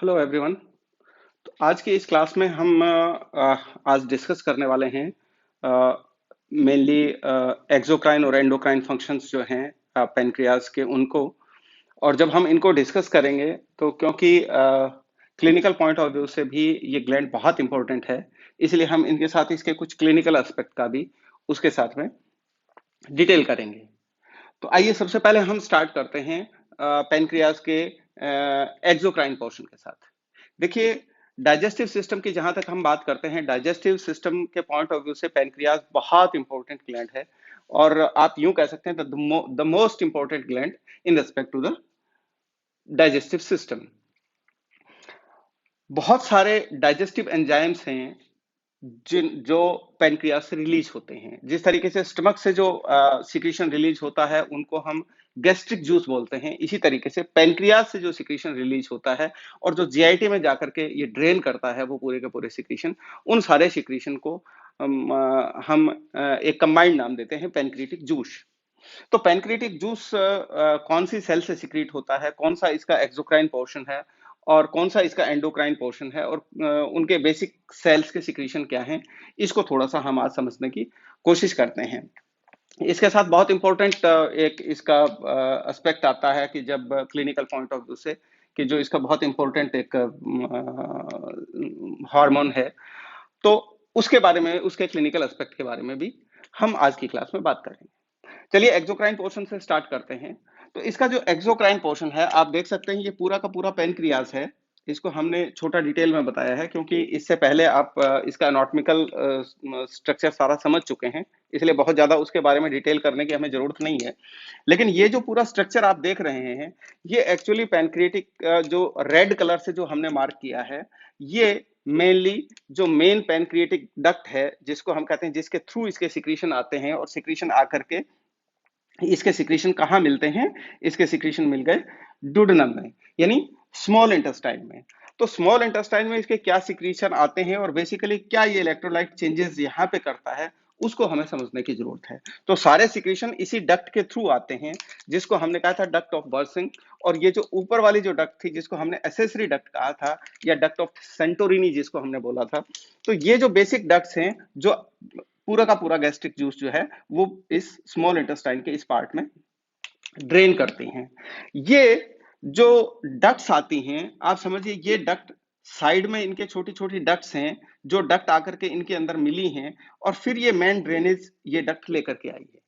Hello everyone. तो आज की इस क्लास में हम आज डिस्कस करने वाले हैं मेनली एक्सोक्राइन और एंडोक्राइन फंक्शंस जो हैं पेनक्रियाज के उनको। और जब हम इनको डिस्कस करेंगे तो क्योंकि क्लिनिकल पॉइंट ऑफ व्यू से भी ये ग्लैंड बहुत इंपॉर्टेंट है, इसलिए हम इनके साथ इसके कुछ क्लिनिकल एस्पेक्ट का भी उसके साथ में डिटेल करेंगे। तो आइए सबसे पहले हम स्टार्ट करते हैं पेनक्रियाज के एक्सोक्राइन पोर्शन के साथ। देखिए, डाइजेस्टिव सिस्टम की जहां तक हम बात करते हैं, डाइजेस्टिव सिस्टम के पॉइंट ऑफ व्यू से पेनक्रियाज बहुत इंपॉर्टेंट ग्लैंड है। और आप यूं कह सकते हैं the most important gland in respect to the digestive system. बहुत सारे डाइजेस्टिव एंजाइम्स हैं जिन जो पेनक्रियाज से रिलीज होते हैं। जिस तरीके से स्टमक से जो सिक्रीशन रिलीज होता है उनको हम गैस्ट्रिक जूस बोलते हैं, इसी तरीके से पेनक्रियाज से जो सिक्रीशन रिलीज होता है और जो जीआईटी में जाकर के ये ड्रेन करता है वो पूरे के पूरे सिक्रीशन, उन सारे सिक्रीशन को हम एक कंबाइंड नाम देते हैं पेनक्रियाटिक जूस। तो पेनक्रियाटिक जूस कौन सी सेल से सिक्रीट होता है, कौन सा इसका एक्सोक्राइन पोर्शन है और कौन सा इसका एंडोक्राइन पोर्शन है, और उनके बेसिक सेल्स के सिक्रीशन क्या हैं, इसको थोड़ा सा हम आज समझने की कोशिश करते हैं। इसके साथ बहुत इंपॉर्टेंट एक इसका एस्पेक्ट आता है कि जब क्लिनिकल पॉइंट ऑफ व्यू से कि जो इसका बहुत इंपॉर्टेंट एक हार्मोन है, तो उसके बारे में, उसके क्लिनिकल एस्पेक्ट के बारे में भी हम आज की क्लास में बात करेंगे। चलिए एक्सोक्राइन पोर्शन से स्टार्ट करते हैं। तो इसका जो एक्सोक्राइन पोर्शन है, आप देख सकते हैं ये पूरा का पूरा पेनक्रियाज है। इसको हमने छोटा डिटेल में बताया है क्योंकि इससे पहले आप इसका एनाटॉमिकल स्ट्रक्चर सारा समझ चुके हैं, इसलिए बहुत ज्यादा उसके बारे में डिटेल करने की हमें जरूरत नहीं है। लेकिन ये जो पूरा स्ट्रक्चर आप देख रहे हैं, ये एक्चुअली पैनक्रियाटिक जो रेड कलर से जो हमने मार्क किया है, ये मेनली जो मेन पैनक्रियाटिक डक्ट है, जिसको हम कहते हैं, जिसके थ्रू इसके सिक्रीशन आते हैं, और सिक्रीशन आकर के इसके सिक्रीशन कहाँ मिलते हैं, इसके सिक्रीशन मिल गए डुडनम में, यानी स्मॉल इंटेस्टाइन में। तो स्मॉल इंटेस्टाइन में इसके क्या सिक्रीशन आते हैं और बेसिकली क्या ये इलेक्ट्रोलाइट चेंजेस यहाँ पे करता है, उसको हमें समझने की जरूरत है। तो सारे सिक्रीशन इसी डक्ट के थ्रू आते हैं, जिसको हमने कहा था डक्ट ऑफ बर्सिंग। और ये जो ऊपर वाली जो डक्ट थी, जिसको हमने एसेसरी डक्ट कहा था, या डक्ट ऑफ सेंटोरिनी जिसको हमने बोला था, तो ये जो बेसिक डक्ट्स हैं, जो पूरा का पूरा गैस्ट्रिक जूस जो है वो इस स्मॉल इंटेस्टाइन के इस पार्ट में ड्रेन करती हैं। ये जो डक्ट्स आती हैं, आप समझिए ये डक्ट साइड में इनके छोटी छोटी डक्ट्स हैं, जो डक्ट आकर के इनके अंदर मिली हैं, और फिर ये मेन ड्रेनेज ये डक्ट लेकर के आई है।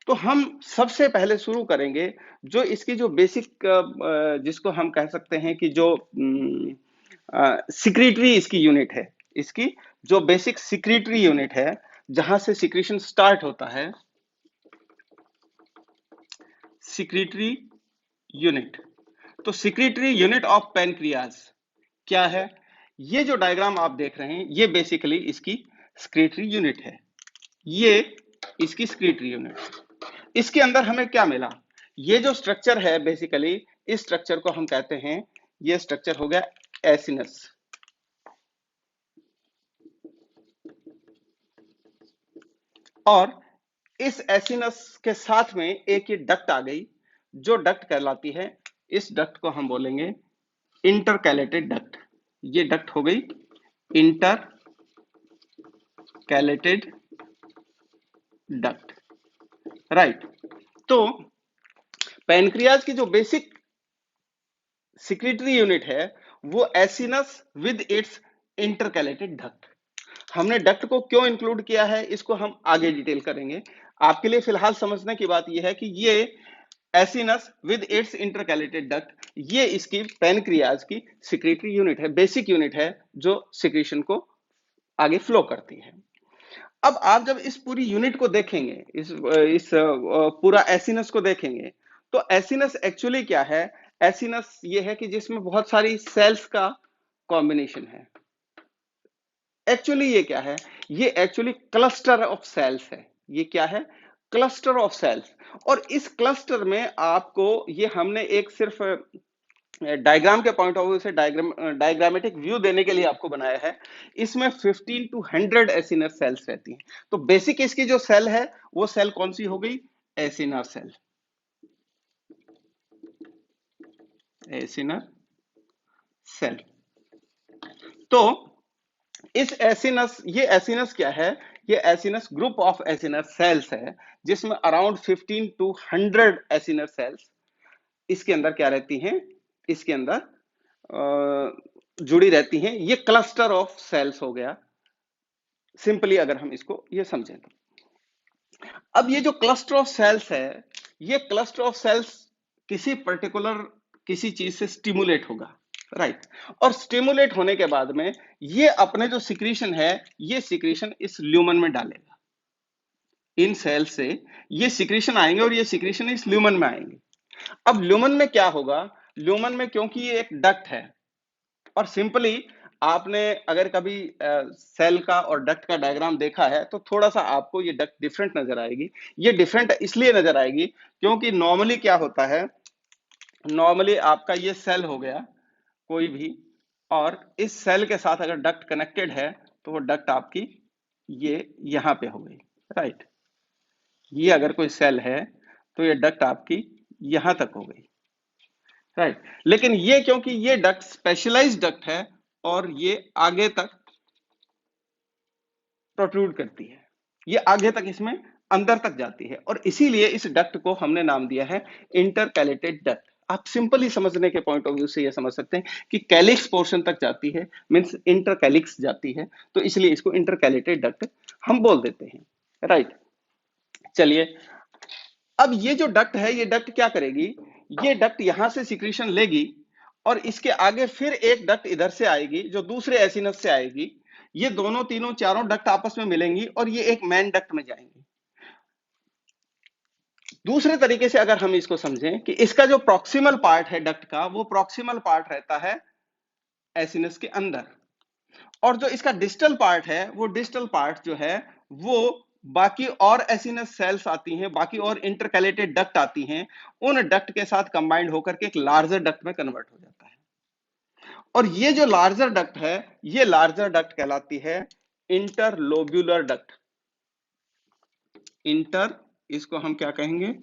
तो हम सबसे पहले शुरू करेंगे जो इसकी जो बेसिक जिसको हम कह सकते हैं कि जो सिक्रीटरी इसकी यूनिट है, इसकी जो बेसिक सिक्रीटरी यूनिट है, जहां से सिक्रीशन स्टार्ट होता है, सिक्रीटरी यूनिट। तो सिक्रीटरी यूनिट ऑफ पैनक्रियाज क्या है? ये जो डायग्राम आप देख रहे हैं, ये बेसिकली इसकी सिक्रीटरी यूनिट है। ये इसकी सिक्रीटरी यूनिट। इसके अंदर हमें क्या मिला? ये जो स्ट्रक्चर है, बेसिकली इस स्ट्रक्चर को हम कहते हैं, ये स्ट्रक्चर हो गया एसिनस। और इस एसिनस के साथ में एक ये डक्ट आ गई, जो डक्ट कहलाती है, इस डक्ट को हम बोलेंगे इंटरकैलेटेड डक्ट। ये डक्ट हो गई इंटरकैलेटेड डक्ट, राइट। तो पैनक्रियाज की जो बेसिक सिक्रीटरी यूनिट है वो acinus with its intercalated duct. हमने डक्ट को क्यों इंक्लूड किया है, इसको हम आगे डिटेल करेंगे। आपके लिए फिलहाल समझने की बात यह है कि ये acinus with its intercalated duct, ये इसकी पैनक्रियाज की सिक्रीटरी यूनिट है, बेसिक यूनिट है, जो सिक्रीशन को आगे फ्लो करती है। अब आप जब इस पूरी यूनिट को देखेंगे, इस पूरा एसिनस को देखेंगे, तो एसिनस एक्चुअली क्या है? एसिनस ये है कि जिसमें बहुत सारी सेल्स का कॉम्बिनेशन है। एक्चुअली ये क्या है? ये एक्चुअली क्लस्टर ऑफ सेल्स है। ये क्या है? Cluster of cells. और इस क्लस्टर में आपको, ये हमने एक सिर्फ डायग्राम के पॉइंट ऑफ व्यू से डायग्रामेटिक व्यू देने के लिए आपको बनाया है। इसमें 15 to 100 एसिनर सेल्स रहती हैं। तो बेसिक इसकी जो सेल है, वो सेल कौन सी हो गई? Acinar cell. एसिनर सेल, तो इस एसिनस, ये एसिनस क्या है? ये acinus group of acinus cells है, जिसमें अराउंड 15 टू 100 एसिनस सेल्स इसके अंदर क्या रहती हैं, इसके अंदर जुड़ी रहती हैं। ये क्लस्टर ऑफ सेल्स हो गया, सिंपली अगर हम इसको ये समझें तो। अब ये जो क्लस्टर ऑफ सेल्स है, ये क्लस्टर ऑफ सेल्स किसी पर्टिकुलर किसी चीज से स्टिमुलेट होगा, राइट। और स्टिमुलेट होने के बाद में ये अपने जो सिक्रीशन है, ये सिक्रीशन इस ल्यूमन में डालेगा। इन सेल से ये सिक्रीशन आएंगे और ये सिक्रीशन इस ल्यूमन में आएंगे। अब ल्यूमन में क्या होगा? ल्यूमन में, क्योंकि ये एक डक्ट है, और सिंपली आपने अगर कभी सेल का और डक्ट का डायग्राम देखा है तो थोड़ा सा आपको ये डक्ट डिफरेंट नजर आएगी। ये डिफरेंट इसलिए नजर आएगी क्योंकि नॉर्मली क्या होता है, नॉर्मली आपका ये सेल हो गया कोई भी, और इस सेल के साथ अगर डक्ट कनेक्टेड है तो वो डक्ट आपकी ये यहां पे हो गई, राइट। ये अगर कोई सेल है तो ये डक्ट आपकी यहां तक हो गई, राइट। लेकिन ये क्योंकि ये डक्ट स्पेशलाइज्ड डक्ट है और ये आगे तक प्रोट्रूड करती है, ये आगे तक इसमें अंदर तक जाती है, और इसीलिए इस डक्ट को हमने नाम दिया है इंटरकैलेटेड डक्ट। आप सिंपली समझने के पॉइंट ऑफ व्यू से ये समझ सकते हैं कि कैलिक्स पोर्शन तक जाती है, मींस इंटरकैलिक्स जाती है, तो इसलिए इसको इंटरकैलेटेड डक्ट हम बोल देते हैं, राइट। चलिए, अब ये जो डक्ट है, ये डक्ट क्या करेगी? ये डक्ट यहां से सिक्रीशन लेगी और इसके आगे फिर एक डक्ट इधर से आएगी जो दूसरे एसिनस से आएगी। ये दोनों तीनों चारों डक्ट आपस में मिलेंगी और ये एक मेन डक्ट में जाएंगी। दूसरे तरीके से अगर हम इसको समझें कि इसका जो प्रॉक्सिमल पार्ट है डक्ट का, वो प्रॉक्सिमल पार्ट रहता है एसिनस के अंदर, और जो इसका डिस्टल पार्ट है, वो डिस्टल पार्ट जो है वो बाकी और एसिनस सेल्स आती हैं, बाकी और इंटरकैलेटेड डक्ट आती हैं, उन डक्ट के साथ कंबाइंड होकर के एक लार्जर डक्ट में कन्वर्ट हो जाता है। और ये जो लार्जर डक्ट है, ये लार्जर डक्ट कहलाती है इंटरलोब्यूलर डक्ट। इंटर, इसको हम क्या कहेंगे?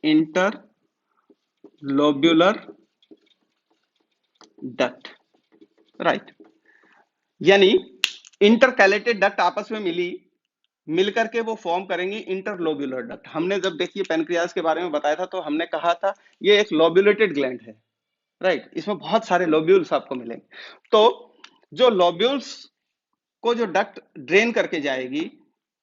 Interlobular duct, right. यानी इंटरकैलेटेड डक्ट आपस में मिलकर के वो फॉर्म करेंगी इंटरलोब्यूलर डक्ट। हमने जब देखिए पैनक्रियाज के बारे में बताया था तो हमने कहा था ये एक लोब्यूलेटेड ग्लैंड है, राइट। इसमें बहुत सारे लोब्यूल्स आपको मिलेंगे। तो जो लोब्यूल्स को जो डक्ट ड्रेन करके जाएगी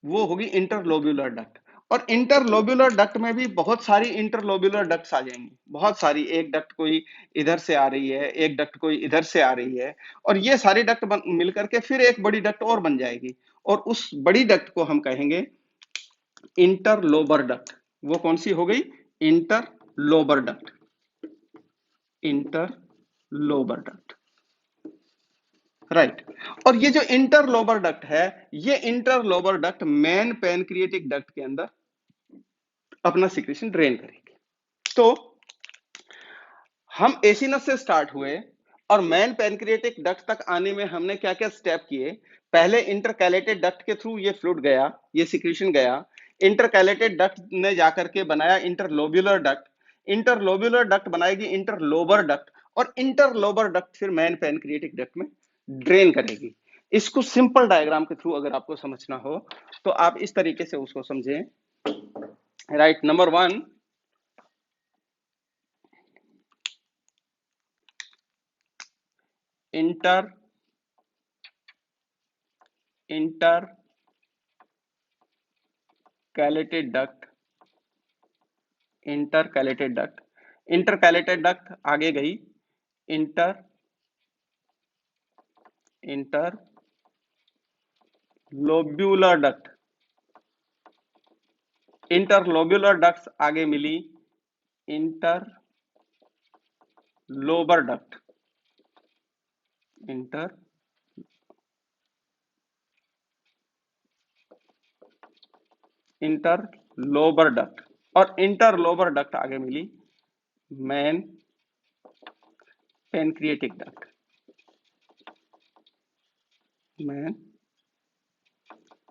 वो होगी इंटरलोब्यूलर डक्ट। और इंटरलोब्यूलर डक्ट में भी बहुत सारी इंटरलोब्यूलर डक्ट्स आ जाएंगी, बहुत सारी। एक डक्ट कोई इधर से आ रही है, एक डक्ट कोई इधर से आ रही है, और ये सारी डक्ट मिलकर के फिर एक बड़ी डक्ट और बन जाएगी, और उस बड़ी डक्ट को हम कहेंगे इंटरलोबर डक्ट। वो कौन सी हो गई? Interlobar duct, interlobar duct, right. और ये जो इंटरलोबर डक्ट है, ये interlobar duct main pancreatic duct के अंदर अपना सिक्रीशन ड्रेन करेगी। तो हम एसिनस से स्टार्ट हुए और मेन पैनक्रिएटिक डक्ट तक आने में हमने क्या क्या स्टेप किए? पहले इंटरकैलेटेड डक्ट के थ्रू ये फ्लूइड गया, ये सिक्रीशन गया। इंटरकैलेटेड डक्ट ने जाकर के बनाया इंटरलोब्यूलर डक्ट, इंटरलोब्यूलर डक्ट बनाएगी इंटरलोबर डक्ट, और इंटरलोबर डक्ट फिर मेन पैनक्रिएटिक डक्ट में ड्रेन करेगी। इसको सिंपल डायग्राम के थ्रू अगर आपको समझना हो तो आप इस तरीके से उसको समझें, right. Number 1, intercalated duct, intercalated duct आगे गई इंटरलोब्यूलर डक्ट, इंटरलोब्यूलर डक्ट आगे मिली इंटरलोबर डक्ट, इंटरलोबर डक्ट, और इंटरलोबर डक्ट आगे मिली main pancreatic duct, main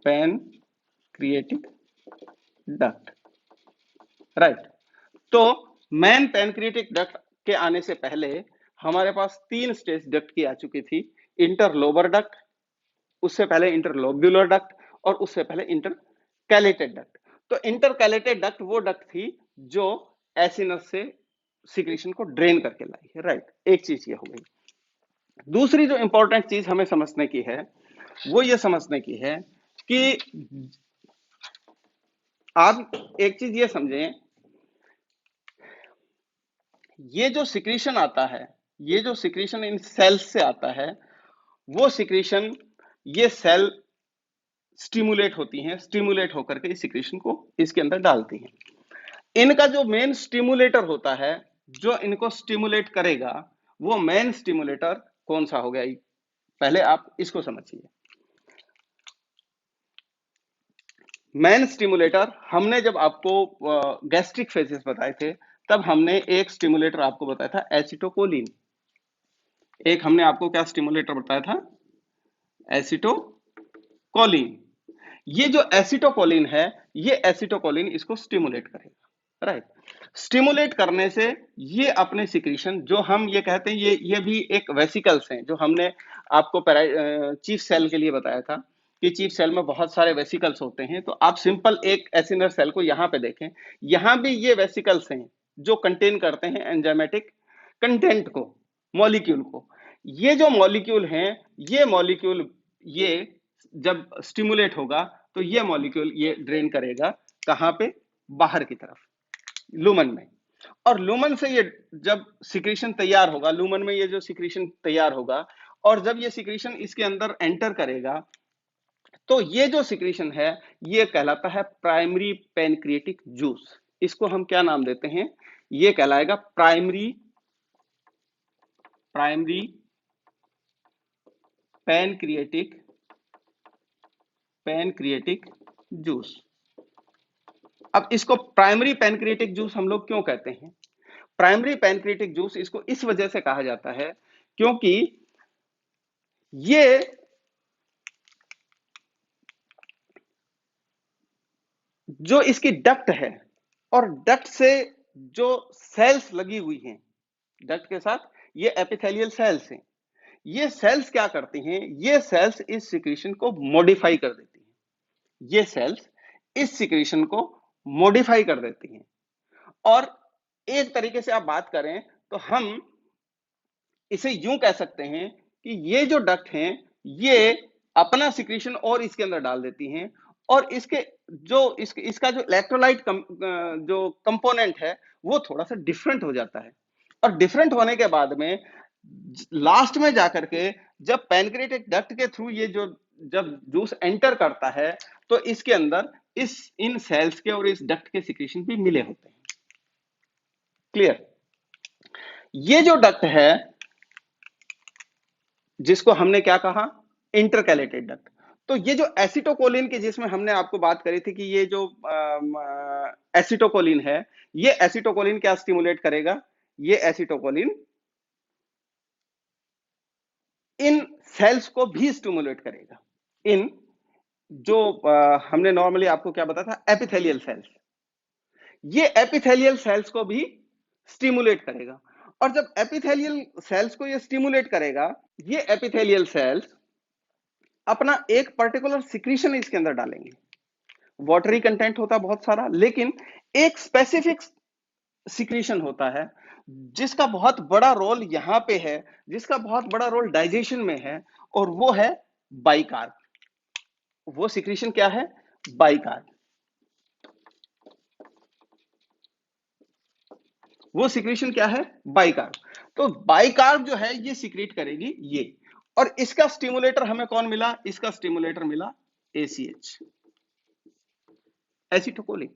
pancreatic duct, right. तो मेन पैनक्रिएटिक डक्ट के आने से पहले हमारे पास 3 स्टेज डक्ट की आ चुकी थी, इंटरलोबर डक्ट, उससे पहले इंटरलोब्यूलर डक्ट और उससे पहले इंटरकैलेटेड डक्ट। तो इंटरकैलेटेड डक्ट वो डक्ट थी जो एसिनस से सिक्रीशन को ड्रेन करके लाई है, राइट। एक चीज ये हो गई। दूसरी जो इंपॉर्टेंट चीज हमें समझने की है वो ये समझने की है कि आप एक चीज ये समझें, ये जो सिक्रीशन आता है, ये जो सिक्रीशन इन सेल्स से आता है, वो सिक्रीशन ये सेल स्टिमुलेट होती हैं, स्टिमुलेट होकर के इस सिक्रीशन को इसके अंदर डालती हैं। इनका जो मेन स्टिमुलेटर होता है, जो इनको स्टिमुलेट करेगा, वो मेन स्टिमुलेटर कौन सा हो गया, पहले आप इसको समझिए। मेन स्टिमुलेटर हमने जब आपको गैस्ट्रिक फेजेस बताए थे, तब हमने एक स्टिमुलेटर आपको बताया था एसिटोकोलिन। एक हमने आपको क्या स्टिमुलेटर बताया था, एसिटोकोलिन। ये जो एसिटोकोलिन है, ये एसिटोकोलिन इसको स्टिमुलेट करेगा, राइट। स्टिमुलेट करने से ये अपने सिक्रीशन, जो हम ये कहते हैं, ये भी एक वेसिकल्स हैं, जो हमने आपको चीफ सेल के लिए बताया था कि चीफ सेल में बहुत सारे वेसिकल्स होते हैं। तो आप सिंपल एक एसिनर सेल को यहाँ पे देखें, यहाँ भी ये वेसिकल्स हैं जो कंटेन करते हैं एंजाइमेटिक कंटेंट को, मॉलिक्यूल को। ये जो मॉलिक्यूल हैं, ये मॉलिक्यूल ये जब स्टिमुलेट होगा तो ये मॉलिक्यूल ये ड्रेन करेगा कहां पे, बाहर की तरफ, लुमन में। और लुमन से ये जब सिक्रीशन तैयार होगा, लुमन में ये जो सिक्रीशन तैयार होगा, और जब ये सिक्रीशन इसके अंदर एंटर करेगा, तो ये जो सिक्रीशन है ये कहलाता है प्राइमरी पैनक्रिएटिक जूस। इसको हम क्या नाम देते हैं, ये कहलाएगा primary primary pancreatic pancreatic juice. अब इसको प्राइमरी पैनक्रिएटिक जूस हम लोग क्यों कहते हैं, प्राइमरी पैनक्रिएटिक जूस इसको इस वजह से कहा जाता है क्योंकि ये जो इसकी डक्ट है, और डक्ट से जो सेल्स लगी हुई हैं, डक्ट के साथ ये एपिथेलियल सेल्स हैं, ये सेल्स क्या करती हैं, ये सेल्स इस सिक्रीशन को मॉडिफाई कर देती हैं, ये सेल्स इस सिक्रीशन को मॉडिफाई कर देती हैं। और एक तरीके से आप बात करें तो हम इसे यूं कह सकते हैं कि ये जो डक्ट हैं, ये अपना सिक्रीशन और इसके अंदर डाल देती हैं, और इसके जो इसका जो इलेक्ट्रोलाइट जो कंपोनेंट है वो थोड़ा सा डिफरेंट हो जाता है। और डिफरेंट होने के बाद में लास्ट में जाकर के जब पैनक्रिएटिक डक्ट के थ्रू ये जो जब जूस एंटर करता है, तो इसके अंदर इन सेल्स के और इस डक्ट के सिक्रीशन भी मिले होते हैं। क्लियर। ये जो डक्ट है जिसको हमने क्या कहा, इंटरकैलेटेड डक्ट। तो ये जो एसिटोकोलिन की जिसमें हमने आपको बात करी थी कि ये जो एसिटोकोलिन है, ये एसिटोकोलिन क्या स्टिमुलेट करेगा, ये एसिटोकोलिन इन सेल्स को भी स्टिमुलेट करेगा, इन जो हमने नॉर्मली आपको क्या बताया था, एपिथेलियल सेल्स, ये एपिथेलियल सेल्स को भी स्टिमुलेट करेगा। और जब एपिथेलियल सेल्स को ये स्टिमुलेट करेगा, ये एपिथेलियल सेल्स अपना एक पर्टिकुलर सिक्रीशन इसके अंदर डालेंगे। वाटरी कंटेंट होता है बहुत सारा, लेकिन एक स्पेसिफिक सिक्रीशन होता है जिसका बहुत बड़ा रोल यहां पे है, जिसका बहुत बड़ा रोल डाइजेशन में है, और वो है बाइकार्ब। वो सिक्रीशन क्या है, बाइकार्ब। वो सिक्रीशन क्या है, बाइकार्ब। तो बाइकार्ब जो है ये सिक्रीट करेगी ये, और इसका स्टिमुलेटर हमें कौन मिला, इसका स्टिमुलेटर मिला ACH, एसिटोकोलिन,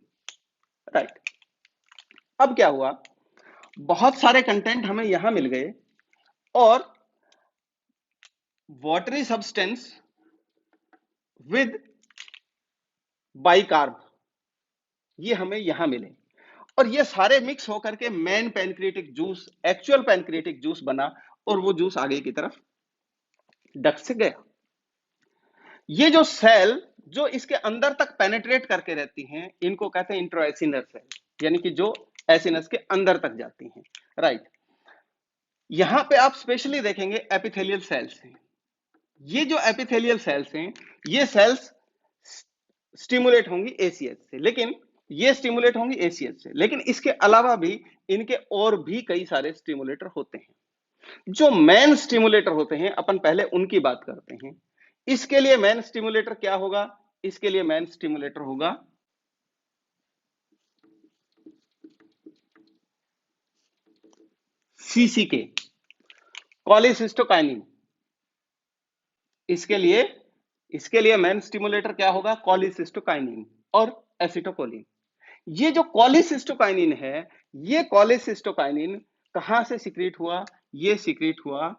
राइट। अब क्या हुआ, बहुत सारे कंटेंट हमें यहां मिल गए, और वाटरी सब्सटेंस विद बाइकार्ब ये हमें यहां मिले, और ये सारे मिक्स होकर के main pancreatic juice, actual pancreatic juice बना, और वो जूस आगे की तरफ डक्ट से गया। ये जो सेल जो इसके अंदर तक पेनिट्रेट करके रहती हैं, इनको कहते हैं इंट्राएसिनर सेल, यानी कि जो एसिनस के अंदर तक जाती हैं, राइट। यहां पे आप स्पेशली देखेंगे एपिथेलियल सेल्स हैं। ये जो एपिथेलियल सेल्स हैं, ये सेल्स स्टिमुलेट होंगी एसीएच से, लेकिन ये स्टिमुलेट होंगी एसीएच से, लेकिन इसके अलावा भी इनके और भी कई सारे स्टिमुलेटर होते हैं। जो मेन स्टिमुलेटर होते हैं, अपन पहले उनकी बात करते हैं। इसके लिए मेन स्टिमुलेटर क्या होगा? इसके लिए मेन स्टिमुलेटर होगा सीसीके, कॉलीसिस्टोकाइनिन। इसके लिए मेन स्टिमुलेटर क्या होगा? कॉलीसिस्टोकाइनिन और एसिटोकोलिन। ये जो कॉलीसिस्टोकाइनिन है, ये कॉलीसिस्टोकाइनिन कहां से सिक्रीट हुआ? ये सिक्रीट हुआ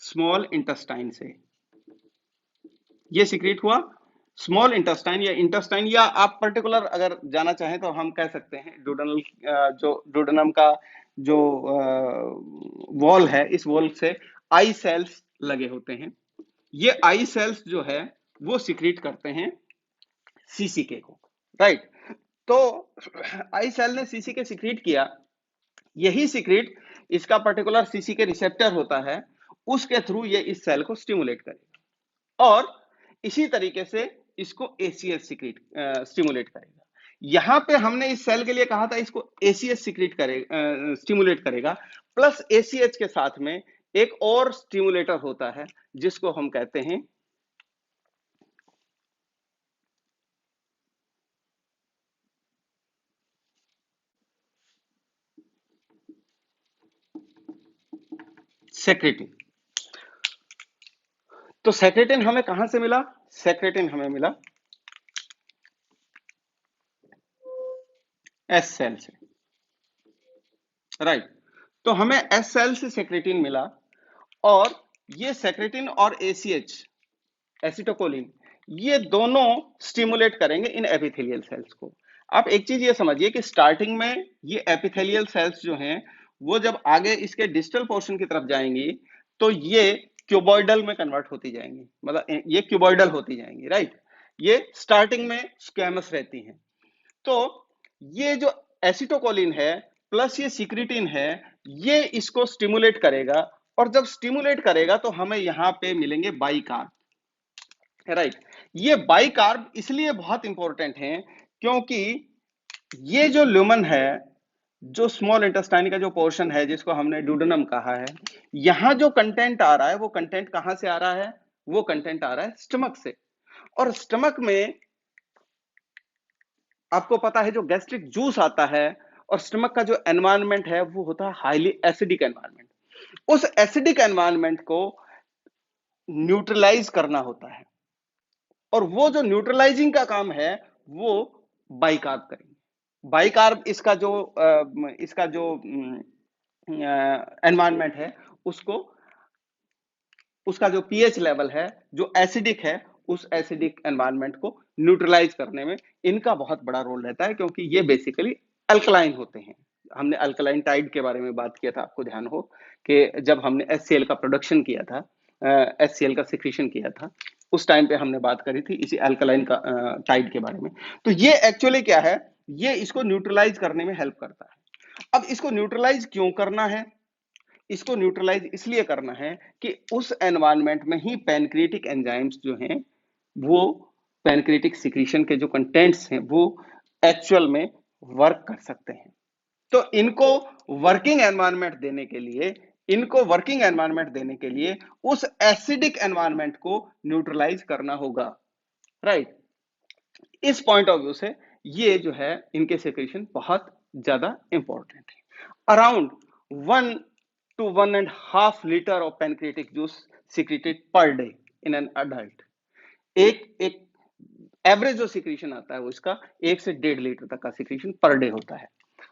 स्मॉल इंटेस्टाइन से। ये सिक्रीट हुआ स्मॉल इंटेस्टाइन या इंटेस्टाइन, या आप पर्टिकुलर अगर जाना चाहें तो हम कह सकते हैं डुडेनल, जो डुडेनम का जो वॉल है, इस वॉल से आई सेल्स लगे होते हैं। ये आई सेल्स जो है वो सिक्रीट करते हैं सीसीके को, राइट। तो आई सेल ने सीसीके सिक्रीट किया, यही सिक्रीट इसका पर्टिकुलर सीसीके रिसेप्टर होता है, उसके थ्रू ये इस सेल को स्टिमुलेट करेगा और इसी तरीके से इसको एसीएच सिक्रीट स्टिमुलेट करेगा। यहां पे हमने इस सेल के लिए कहा था इसको एसीएच सिक्रीट करेगा, स्टिमुलेट करेगा, प्लस एसीएच के साथ में एक और स्टिमुलेटर होता है जिसको हम कहते हैं सेक्रेटिन। तो सेक्रेटिन हमें कहां से मिला? सेक्रेटिन हमें मिला एस सेल से, राइट। तो हमें एस सेल से सेक्रेटिन मिला और ये सेक्रेटिन और एसीएच, एसिटोकोलिन, ये दोनों स्टिमुलेट करेंगे इन एपिथेलियल सेल्स को। आप एक चीज ये समझिए कि स्टार्टिंग में ये एपिथेलियल सेल्स जो हैं, वो जब आगे इसके डिस्टल पोर्शन की तरफ जाएंगी तो ये क्यूबॉइडल में कन्वर्ट होती जाएंगी, मतलब ये क्यूबॉइडल होती जाएंगी, राइट। ये स्टार्टिंग में स्क्वैमस रहती हैं। तो ये जो एसिटोकोलिन है प्लस ये सिक्रिटिन है, ये इसको स्टिमुलेट करेगा और जब स्टिमुलेट करेगा तो हमें यहां पे मिलेंगे बाइकार्ब, राइट। ये बाइकार्ब इसलिए बहुत इंपॉर्टेंट है क्योंकि ये जो ल्यूमन है, जो स्मॉल इंटेस्टाइन का जो पोर्शन है जिसको हमने डुडेनम कहा है, यहां जो कंटेंट आ रहा है वो कंटेंट कहां से आ रहा है? वो कंटेंट आ रहा है स्टमक से। और स्टमक में आपको पता है जो गैस्ट्रिक जूस आता है और स्टमक का जो एनवायरनमेंट है वो होता है हाईली एसिडिक एनवायरनमेंट। उस एसिडिक एनवायरनमेंट को न्यूट्रलाइज करना होता है और वो जो न्यूट्रलाइजिंग का काम है वो बाइकार्ब करेंगे। बाइकार्ब इसका जो एनवायरनमेंट है उसको, उसका जो पीएच लेवल है जो एसिडिक है, उस एसिडिक एनवायरनमेंट को न्यूट्रलाइज करने में इनका बहुत बड़ा रोल रहता है, क्योंकि ये बेसिकली अल्कलाइन होते हैं। हमने अल्कलाइन टाइड के बारे में बात किया था, आपको ध्यान हो कि जब हमने एचसीएल का प्रोडक्शन किया था, एचसीएल का सिक्रीशन किया था, उस टाइम पे हमने बात करी थी इसी अल्कलाइन का टाइड के बारे में। तो ये एक्चुअली क्या है, ये इसको न्यूट्रलाइज करने में हेल्प करता है। अब इसको न्यूट्रलाइज क्यों करना है? इसको न्यूट्रलाइज इसलिए करना है कि उस एनवायरनमेंट में ही पैनक्रिएटिक एंजाइम्स जो हैं, वो पैनक्रिएटिक सिक्रीशन के जो कंटेंट्स हैं वो एक्चुअल में वर्क कर सकते हैं। तो इनको वर्किंग एनवायरनमेंट देने के लिए, उस एसिडिक एनवायरनमेंट को न्यूट्रलाइज करना होगा, राइट। इस पॉइंट ऑफ व्यू से ये जो है इनके सिक्रीशन बहुत ज्यादा इंपॉर्टेंट है। Around 1 to 1.5 litre of pancreatic juice secreted per day in an adult. एक एवरेज जो सिक्रीशन आता है वो इसका 1 से 1.5 लीटर तक का सिक्रीशन पर डे होता है।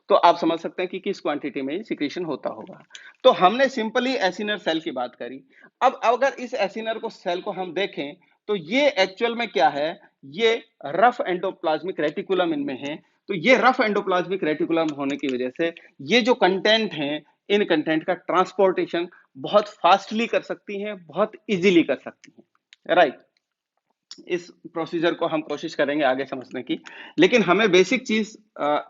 तो आप समझ सकते हैं कि किस क्वांटिटी में सिक्रीशन होता होगा। तो हमने सिंपली एसिनर सेल की बात करी। अब अगर इस एसिनर को सेल को हम देखें तो ये एक्चुअल में क्या है, ये रफ एंडोप्लाज्मिक रेटिकुलम इनमें है। तो ये रफ एंडोप्लाज्मिक रेटिकुलम होने की वजह से ये जो कंटेंट है, इन कंटेंट का ट्रांसपोर्टेशन बहुत फास्टली कर सकती हैं, बहुत इजीली कर सकती हैं, राइट। इस प्रोसीजर को हम कोशिश करेंगे आगे समझने की, लेकिन हमें बेसिक चीज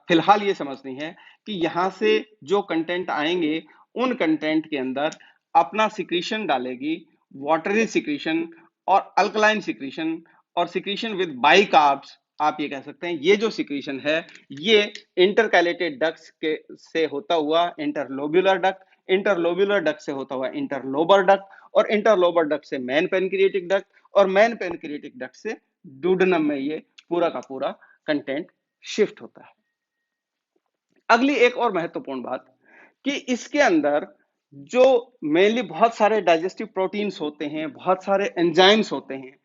फिलहाल ये समझनी है कि यहां से जो कंटेंट आएंगे उन कंटेंट के अंदर अपना सिक्रीशन डालेगी, वाटरी सिक्रीशन और अल्कलाइन सिक्रीशन और सिक्रीशन विद बाइकार्ब्स। आप ये कह सकते हैं ये जो सिक्रीशन है ये इंटरकैलेटेड डक्ट्स के से होता हुआ इंटरलोब्यूलर डक्ट, इंटरलोब्यूलर डक्ट से होता हुआ इंटरलोबर डक्ट और इंटरलोबर डक्ट से मेन पेनक्रिएटिक डक्ट और मेन पेनक्रिएटिक डक्ट से डुोडेनम में ये पूरा का पूरा कंटेंट शिफ्ट होता है। अगली एक और महत्वपूर्ण बात कि इसके अंदर जो मेनली बहुत सारे डाइजेस्टिव प्रोटीन्स होते हैं, बहुत सारे एंजाइम्स होते हैं,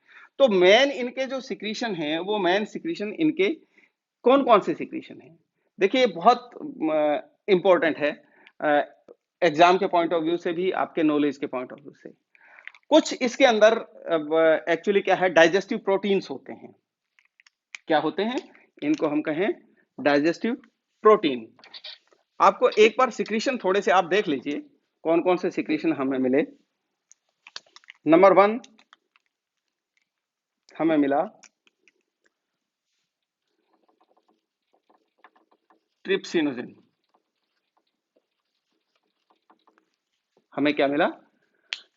तो मेन इनके जो सिक्रीशन है वो मेन सिक्रीशन इनके कौन कौन से सिक्रीशन है? देखिए बहुत इंपॉर्टेंट है एग्जाम के पॉइंट ऑफ व्यू से भी, आपके नॉलेज के पॉइंट ऑफ व्यू से। कुछ इसके अंदर एक्चुअली क्या है, डाइजेस्टिव प्रोटीन्स होते हैं। क्या होते हैं? इनको हम कहें डाइजेस्टिव प्रोटीन। आपको एक बार सिक्रीशन थोड़े से आप देख लीजिए कौन कौन से सिक्रीशन हमें मिले। नंबर 1 हमें मिला ट्रिप्सिनोजिन। हमें क्या मिला?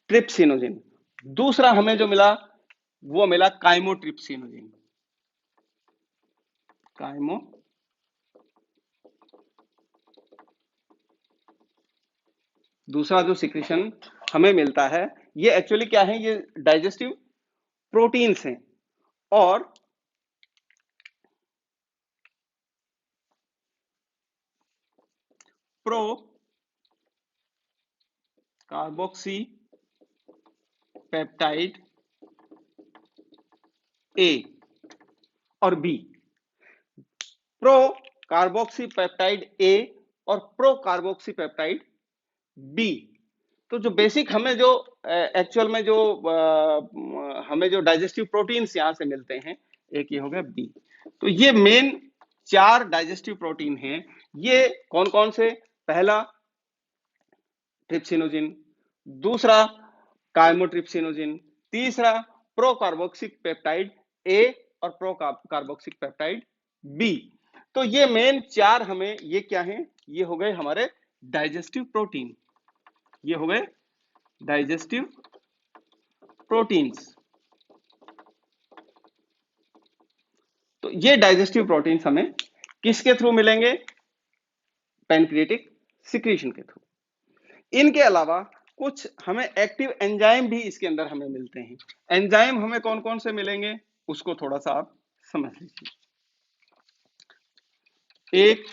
ट्रिप्सिनोजिन। दूसरा हमें जो मिला वो मिला काइमोट्रिप्सिनोजिन। काइमो दूसरा जो सिक्रीशन हमें मिलता है ये एक्चुअली क्या है, ये डाइजेस्टिव प्रोटीन्स हैं और प्रो कार्बोक्सी पेप्टाइड ए और B. Pro carboxy peptide a और प्रो कार्बोक्सी पेप्टाइड बी। तो जो बेसिक हमें जो एक्चुअल में जो हमें जो डाइजेस्टिव प्रोटीन्स यहां से मिलते हैं, एक ये हो गया बी। तो ये मेन 4 डाइजेस्टिव प्रोटीन हैं। ये कौन कौन से? पहला ट्रिप्सिनोजिन, दूसरा काइमोट्रिप्सिनोजिन, तीसरा प्रो कार्बोक्सिक पेप्टाइड ए और प्रो कार्बोक्सिक पेप्टाइड बी। तो ये मेन 4 हमें ये क्या हैं? ये हो गए हमारे डाइजेस्टिव प्रोटीन। ये हो गए डाइजेस्टिव प्रोटीन्स। तो ये डाइजेस्टिव प्रोटीन्स हमें किसके थ्रू मिलेंगे? पैनक्रिएटिक सिक्रीशन के थ्रू। इनके अलावा कुछ हमें एक्टिव एंजाइम भी इसके अंदर हमें मिलते हैं। एंजाइम हमें कौन कौन से मिलेंगे उसको थोड़ा सा आप समझ लीजिए। एक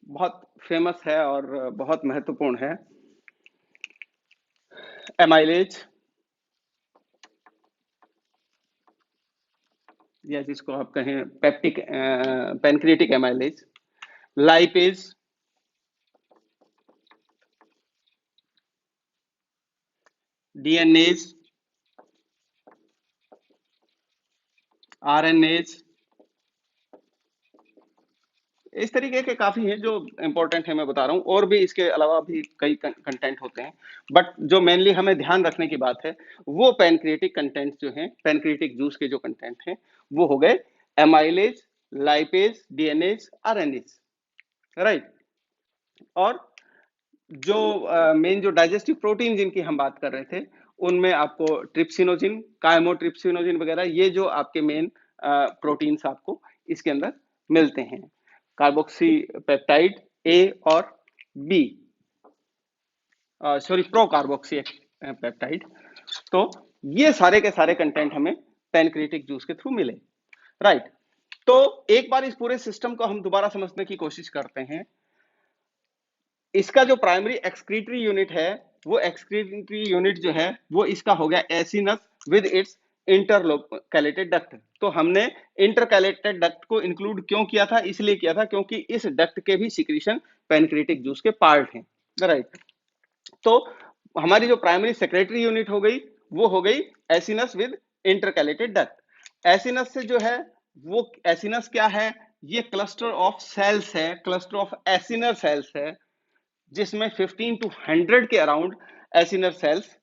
बहुत फेमस है और बहुत महत्वपूर्ण है, एमाइलेज, या जिसको आप कहें peptic pancreatic amylase, lipase, DNAs, RNase, इस तरीके के काफी हैं जो इंपॉर्टेंट है, मैं बता रहा हूं। और भी इसके अलावा भी कई कंटेंट होते हैं, बट जो मेनली हमें ध्यान रखने की बात है वो पैनक्रिएटिक कंटेंट जो हैं, पैनक्रिएटिक जूस के जो कंटेंट हैं वो हो गए amylase, lipase, DNAs, RNase, right. और जो मेन जो डाइजेस्टिव प्रोटीन जिनकी हम बात कर रहे थे उनमें आपको ट्रिप्सिनोजिन, काइमोट्रिप्सिनोजिन वगैरह, ये जो आपके मेन प्रोटीन्स आपको इसके अंदर मिलते हैं। कार्बोक्सी पेप्टाइड ए और b, sorry pro carboxy peptide. तो ये सारे के सारे कंटेंट हमें पैनक्रिएटिक जूस के थ्रू मिले, राइट। तो एक बार इस पूरे सिस्टम को हम दोबारा समझने की कोशिश करते हैं। इसका जो प्राइमरी एक्सक्रीटरी यूनिट है वो एक्सक्रीटरी यूनिट जो है वो इसका हो गया एसिनस विद इट्स इंटरलोकैलेटेड डक्ट। तो हमने इंटरकैलेटेड डक्ट को इंक्लूड क्यों किया था? इसलिए किया था क्योंकि इस डक्ट के भी सिक्रीशन पैनक्रिएटिक जूस के पार्ट हैं, राइट। तो हमारी जो प्राइमरी सेक्रेटरी यूनिट हो गई वो हो गई acinus with intercalated duct. Acinus से जो है वो एसिनस क्या है? ये क्लस्टर ऑफ सेल्स है, क्लस्टर ऑफ एसिनर सेल्स है, जिसमें 15 to 100 के अराउंड एसिनर सेल्स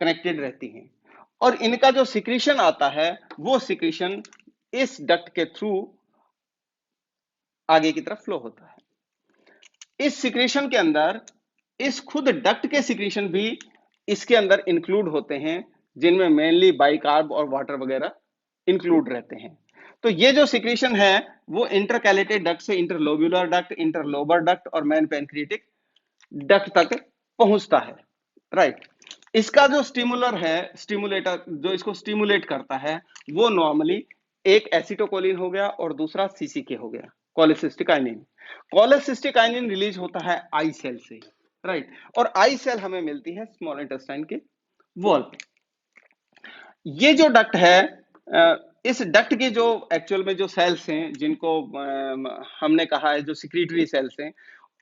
कनेक्टेड रहती हैं। और इनका जो सिक्रीशन आता है वो सिक्रीशन इस डक्ट के थ्रू आगे की तरफ फ्लो होता है। इस सिक्रीशन के अंदर इस खुद डक्ट के सिक्रीशन भी इसके अंदर इंक्लूड होते हैं, जिनमें मेनली बाइकार्ब और वाटर वगैरह इंक्लूड रहते हैं। तो ये जो सिक्रीशन है वो इंटरकैलेटेड डक्ट से इंटरलोब्यूलर डक्ट, इंटरलोबर डक्ट और मेन पेनक्रिएटिक डक्ट तक पहुंचता है, राइट। इसका जो स्टिमुलर है, स्टिमुलेटर जो इसको स्टिमुलेट करता है, वो नॉर्मली एक एसिटोकोलिन हो गया और दूसरा सीसीके हो गया, कोलेसिस्टिकाइनिन। कोलेसिस्टिकाइनिन रिलीज होता है आई सेल से, राइट। और आई सेल हमें मिलती है स्मॉल इंटेस्टाइन के वॉल पे। ये जो डक्ट है, इस डक्ट के जो एक्चुअल में जो सेल्स हैं, जिनको हमने कहा है जो सिक्रीटरी सेल्स हैं,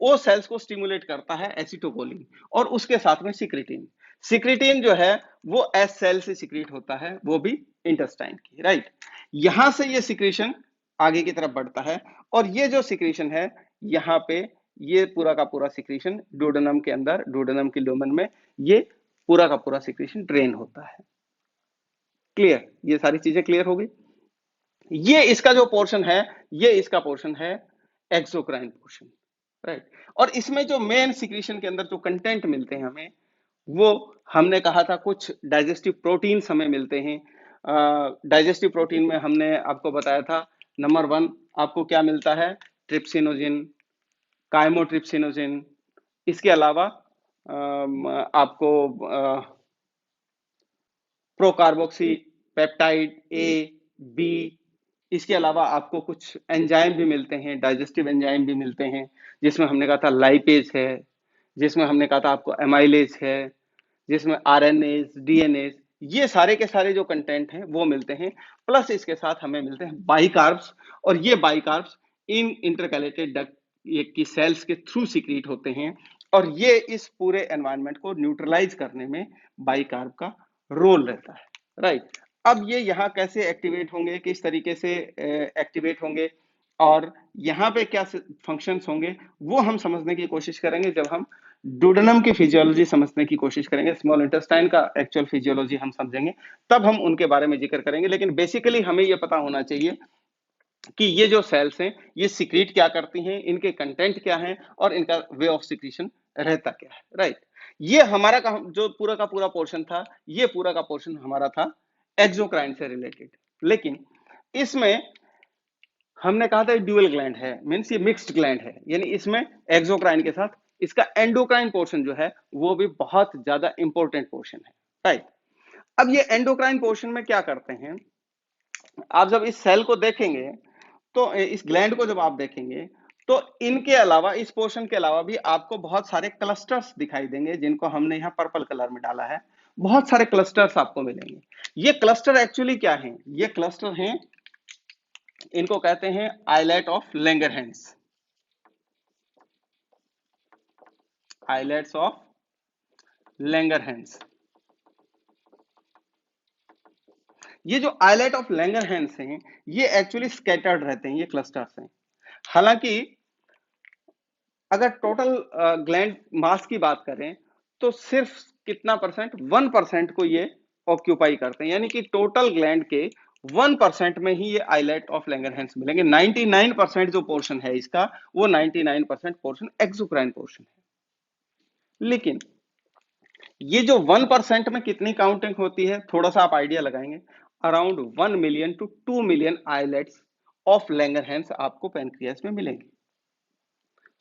वो सेल्स को स्टिमुलेट करता है एसिटोकोलिन और उसके साथ में सिक्रीटिन। सिक्रीटिन जो है वो एस सेल से सिक्रीट होता है, वो भी इंटेस्टाइन की, राइट। यहां से ये सिक्रीशन आगे की तरफ बढ़ता है और ये जो सिक्रीशन है यहाँ पे, ये पूरा का पूरा सिक्रीशन डुओडेनम के अंदर, डुओडेनम के लुमेन में ये पूरा का पूरा सिक्रीशन ड्रेन होता है। क्लियर, ये सारी चीजें क्लियर हो गई। ये इसका जो पोर्शन है, ये इसका पोर्शन है एक्सोक्राइन पोर्शन, राइट। और इसमें जो मेन सिक्रीशन के अंदर जो कंटेंट मिलते हैं हमें, वो हमने कहा था कुछ डाइजेस्टिव प्रोटीन्स हमें मिलते हैं। डाइजेस्टिव प्रोटीन में हमने आपको बताया था, नंबर 1 आपको क्या मिलता है, ट्रिप्सिनोजिन, काइमोट्रिप्सिनोजिन। इसके अलावा आपको प्रोकार्बोक्सी पेप्टाइड ए, बी, इसके अलावा आपको कुछ एंजाइम भी मिलते हैं, डाइजेस्टिव एंजाइम भी मिलते हैं, जिसमें हमने कहा था लाइपेज है, जिसमें हमने कहा था आपको एमाइलेज है, जिसमें आरएनएज, डीएनएज, ये सारे के सारे जो कंटेंट हैं वो मिलते हैं। प्लस इसके साथ हमें मिलते हैं बाइकार्ब्स, और ये बाइकार्ब्स इन इंटरकैलेटेड डक्ट की सेल्स के थ्रू सिक्रीट होते हैं, और ये इस पूरे एनवायरनमेंट को न्यूट्रलाइज करने में बाइकार्ब का रोल रहता है, राइट। अब ये यहाँ कैसे एक्टिवेट होंगे, किस तरीके से एक्टिवेट होंगे, और यहाँ पे क्या फंक्शंस होंगे, वो हम समझने की कोशिश करेंगे जब हम डुओडेनम की फिजियोलॉजी समझने की कोशिश करेंगे, स्मॉल इंटेस्टाइन का एक्चुअल फिजियोलॉजी हम समझेंगे, तब हम उनके बारे में जिक्र करेंगे। लेकिन बेसिकली हमें ये पता होना चाहिए कि ये जो सेल्स हैं ये सिक्रीट क्या करती हैं, इनके कंटेंट क्या हैं, और इनका वे ऑफ सिक्रीशन रहता क्या है, राइट। ये हमारा का जो पूरा का पूरा पोर्शन था, ये पूरा का पोर्शन हमारा था एक्सोक्राइन से रिलेटेड। लेकिन इसमें हमने कहा था ड्यूअल ग्लैंड है, मींस ये मिक्स्ड ग्लैंड है, यानी इसमें एक्सोक्राइन के साथ इसका एंडोक्राइन पोर्शन जो है वो भी बहुत ज्यादा इंपॉर्टेंट पोर्शन है, राइट। अब ये एंडोक्राइन पोर्शन में क्या करते हैं, आप जब इस सेल को देखेंगे, तो इस ग्लैंड को जब आप देखेंगे, तो इनके अलावा, इस पोर्शन के अलावा भी आपको बहुत सारे क्लस्टर्स दिखाई देंगे, जिनको हमने यहाँ पर्पल कलर में डाला है। बहुत सारे क्लस्टर्स आपको मिलेंगे। ये क्लस्टर एक्चुअली क्या हैं, ये क्लस्टर हैं, इनको कहते हैं islet of Langerhans, islets of Langerhans. ये जो आइलेट ऑफ लैंगरहैंस हैं, ये एक्चुअली स्कैटर्ड रहते हैं, ये क्लस्टर्स हैं। हालांकि अगर टोटल ग्लैंड मास की बात करें, तो सिर्फ कितना परसेंट, 1% को ये ऑक्यूपाई करते हैं, यानी कि टोटल ग्लैंड के 1% में ही ये आइलेट ऑफ लैंगरहैंस मिलेंगे। 99% जो पोर्शन है इसका, वो 99% पोर्शन एक्सोक्राइन पोर्शन है। लेकिन ये जो 1% में कितनी काउंटिंग होती है, थोड़ा सा आप आइडिया लगाएंगे, around 1 million to 2 million islets of Langerhans आपको पैनक्रियास में मिलेंगे,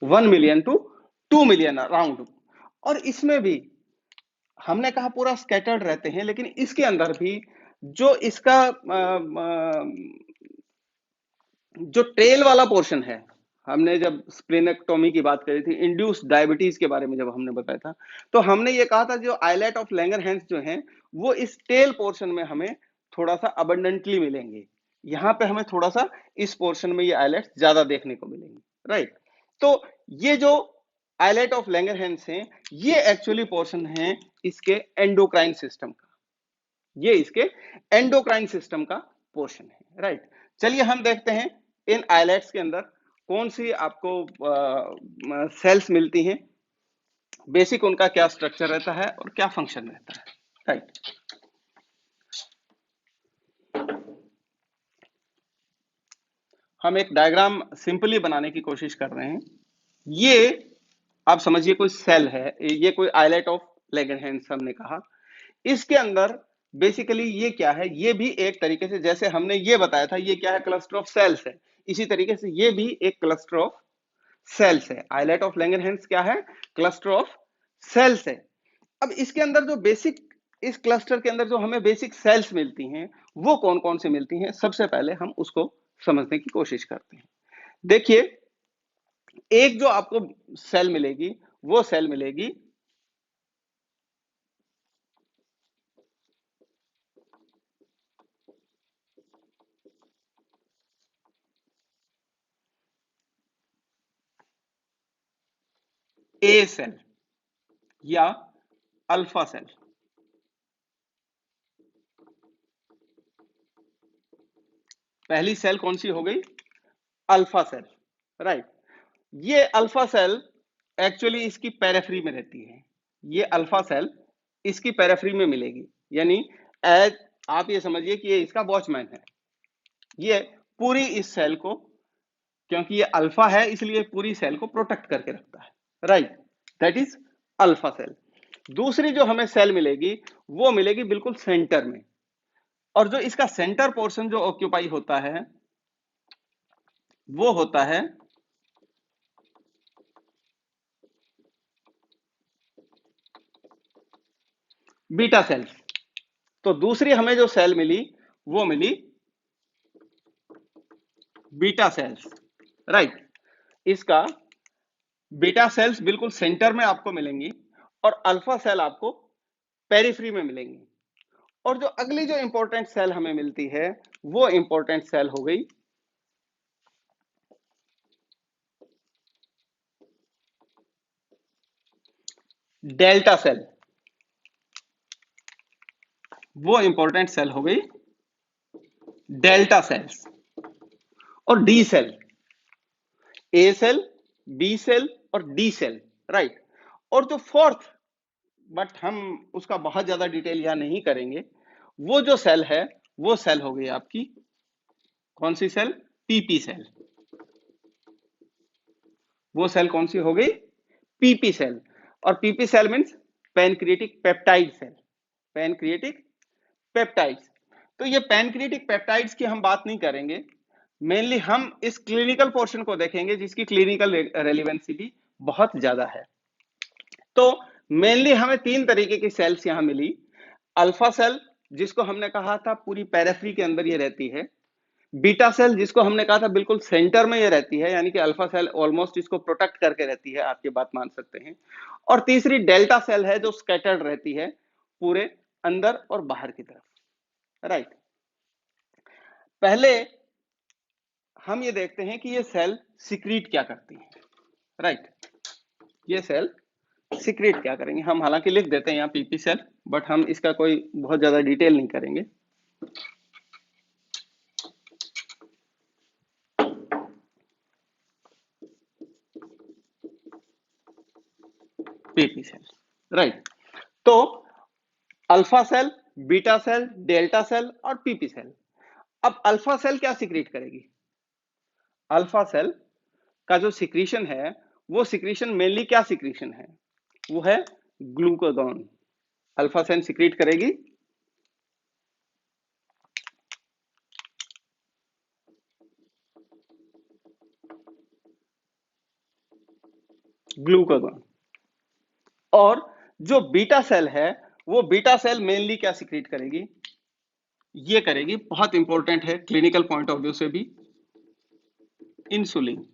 1 मिलियन टू 2 मिलियन अराउंड। और इसमें भी हमने कहा पूरा स्कैटर्ड रहते हैं, लेकिन इसके अंदर भी जो इसका जो टेल वाला पोर्शन है, हमने जब स्प्लेनेक्टोमी की बात करी थी, इंड्यूस्ड डायबिटीज के बारे में जब हमने बताया था, तो हमने ये कहा था जो आइलेट ऑफ लैंगरहैंस जो हैं, वो इस टेल पोर्शन में हमें थोड़ा सा अबंडेंटली मिलेंगे। यहाँ पे हमें थोड़ा सा इस पोर्शन में ये आइलेट ज्यादा देखने को मिलेंगे, राइट। तो ये जो आइलेट ऑफ लैंगरहैंस हैं, ये एक्चुअली पोर्शन है इसके एंडोक्राइन सिस्टम का, ये इसके एंडोक्राइन सिस्टम का पोर्शन है, राइट। चलिए हम देखते हैं इन आइलेट्स के अंदर कौन सी आपको सेल्स मिलती हैं, बेसिक उनका क्या स्ट्रक्चर रहता है और क्या फंक्शन रहता है, राइट। हम एक डायग्राम सिंपली बनाने की कोशिश कर रहे हैं। ये आप समझिए कोई सेल है, ये कोई आइलेट ऑफ लैंगरहैंस हमने कहा, इसके अंदर बेसिकली ये क्या है, ये भी एक तरीके से जैसे हमने ये बताया था ये क्या है, क्लस्टर ऑफ सेल्स है, इसी तरीके से ये भी एक क्लस्टर ऑफ सेल्स है। आइलेट ऑफ लैंगरहैंस क्या है, क्लस्टर ऑफ सेल्स है। अब इसके अंदर जो बेसिक, इस क्लस्टर के अंदर जो हमें बेसिक सेल्स मिलती हैं वो कौन कौन सी मिलती हैं, सबसे पहले हम उसको समझने की कोशिश करते हैं। देखिए, एक जो आपको सेल मिलेगी वो सेल मिलेगी ए सेल या अल्फा सेल। पहली सेल कौन सी हो गई, अल्फा सेल, राइट। ये अल्फा सेल एक्चुअली इसकी पेरिफेरी में रहती है, ये अल्फा सेल इसकी पेरिफेरी में मिलेगी, यानी एज आप ये समझिए कि ये इसका वॉचमैन है, ये पूरी इस सेल को, क्योंकि ये अल्फा है इसलिए पूरी सेल को प्रोटेक्ट करके रखता है, right, that is alpha cell. दूसरी जो हमें सेल मिलेगी वो मिलेगी बिल्कुल सेंटर में, और जो इसका सेंटर पोर्शन जो ऑक्यूपाई होता है वो होता है बीटा सेल्स। तो दूसरी हमें जो सेल मिली वो मिली बीटा सेल्स, राइट। इसका बीटा सेल्स बिल्कुल सेंटर में आपको मिलेंगी और अल्फा सेल आपको पेरिफेरी में मिलेंगी। और जो अगली जो इंपॉर्टेंट सेल हमें मिलती है वो इंपॉर्टेंट सेल हो गई डेल्टा सेल। वो इंपॉर्टेंट सेल हो गई डेल्टा सेल्स। और डी सेल, ए सेल, बी सेल और डी सेल, राइट। और जो फोर्थ, बट हम उसका बहुत ज्यादा डिटेल यहां नहीं करेंगे, वो जो सेल है वो सेल हो गई आपकी कौन सी सेल, पीपी सेल। वो सेल कौन सी हो गई, पीपी सेल। और PP cell means pancreatic peptide cell, pancreatic peptides. तो ये पैनक्रिएटिक पेप्टाइड्स की हम बात नहीं करेंगे, मेनली हम इस क्लिनिकल पोर्शन को देखेंगे जिसकी क्लिनिकल रेलिवेंसी भी बहुत ज्यादा है। तो मेनली हमें तीन तरीके की सेल्स यहां मिली, अल्फा सेल जिसको हमने कहा था पूरी पेरिफेरी के अंदर ये रहती है, बीटा सेल जिसको हमने कहा था बिल्कुल सेंटर में ये रहती है, यानी कि अल्फा सेल ऑलमोस्ट इसको प्रोटेक्ट करके रहती है, आप ये बात मान सकते हैं। और तीसरी डेल्टा सेल है जो स्कैटर्ड रहती है पूरे अंदर और बाहर की तरफ, राइट। पहले हम ये देखते हैं कि ये सेल सिक्रीट क्या करती है, राइट। ये सेल सिक्रीट क्या करेंगे, हम हालांकि लिख देते हैं यहाँ पीपी सेल, बट हम इसका कोई बहुत ज्यादा डिटेल नहीं करेंगे। PP cell, right. तो alpha cell, beta cell, delta cell और पीपी सेल। अब अल्फा सेल क्या सिक्रीट करेगी, अल्फा सेल का जो सिक्रीशन है वो सिक्रीशन मेनली क्या सिक्रीशन है, वो है ग्लूकागॉन। अल्फा सेल सिक्रीट करेगी ग्लूकागॉन। और जो बीटा सेल है वो बीटा सेल मेनली क्या सिक्रीट करेगी, ये करेगी, बहुत इंपॉर्टेंट है क्लिनिकल पॉइंट ऑफ व्यू से भी, इंसुलिन,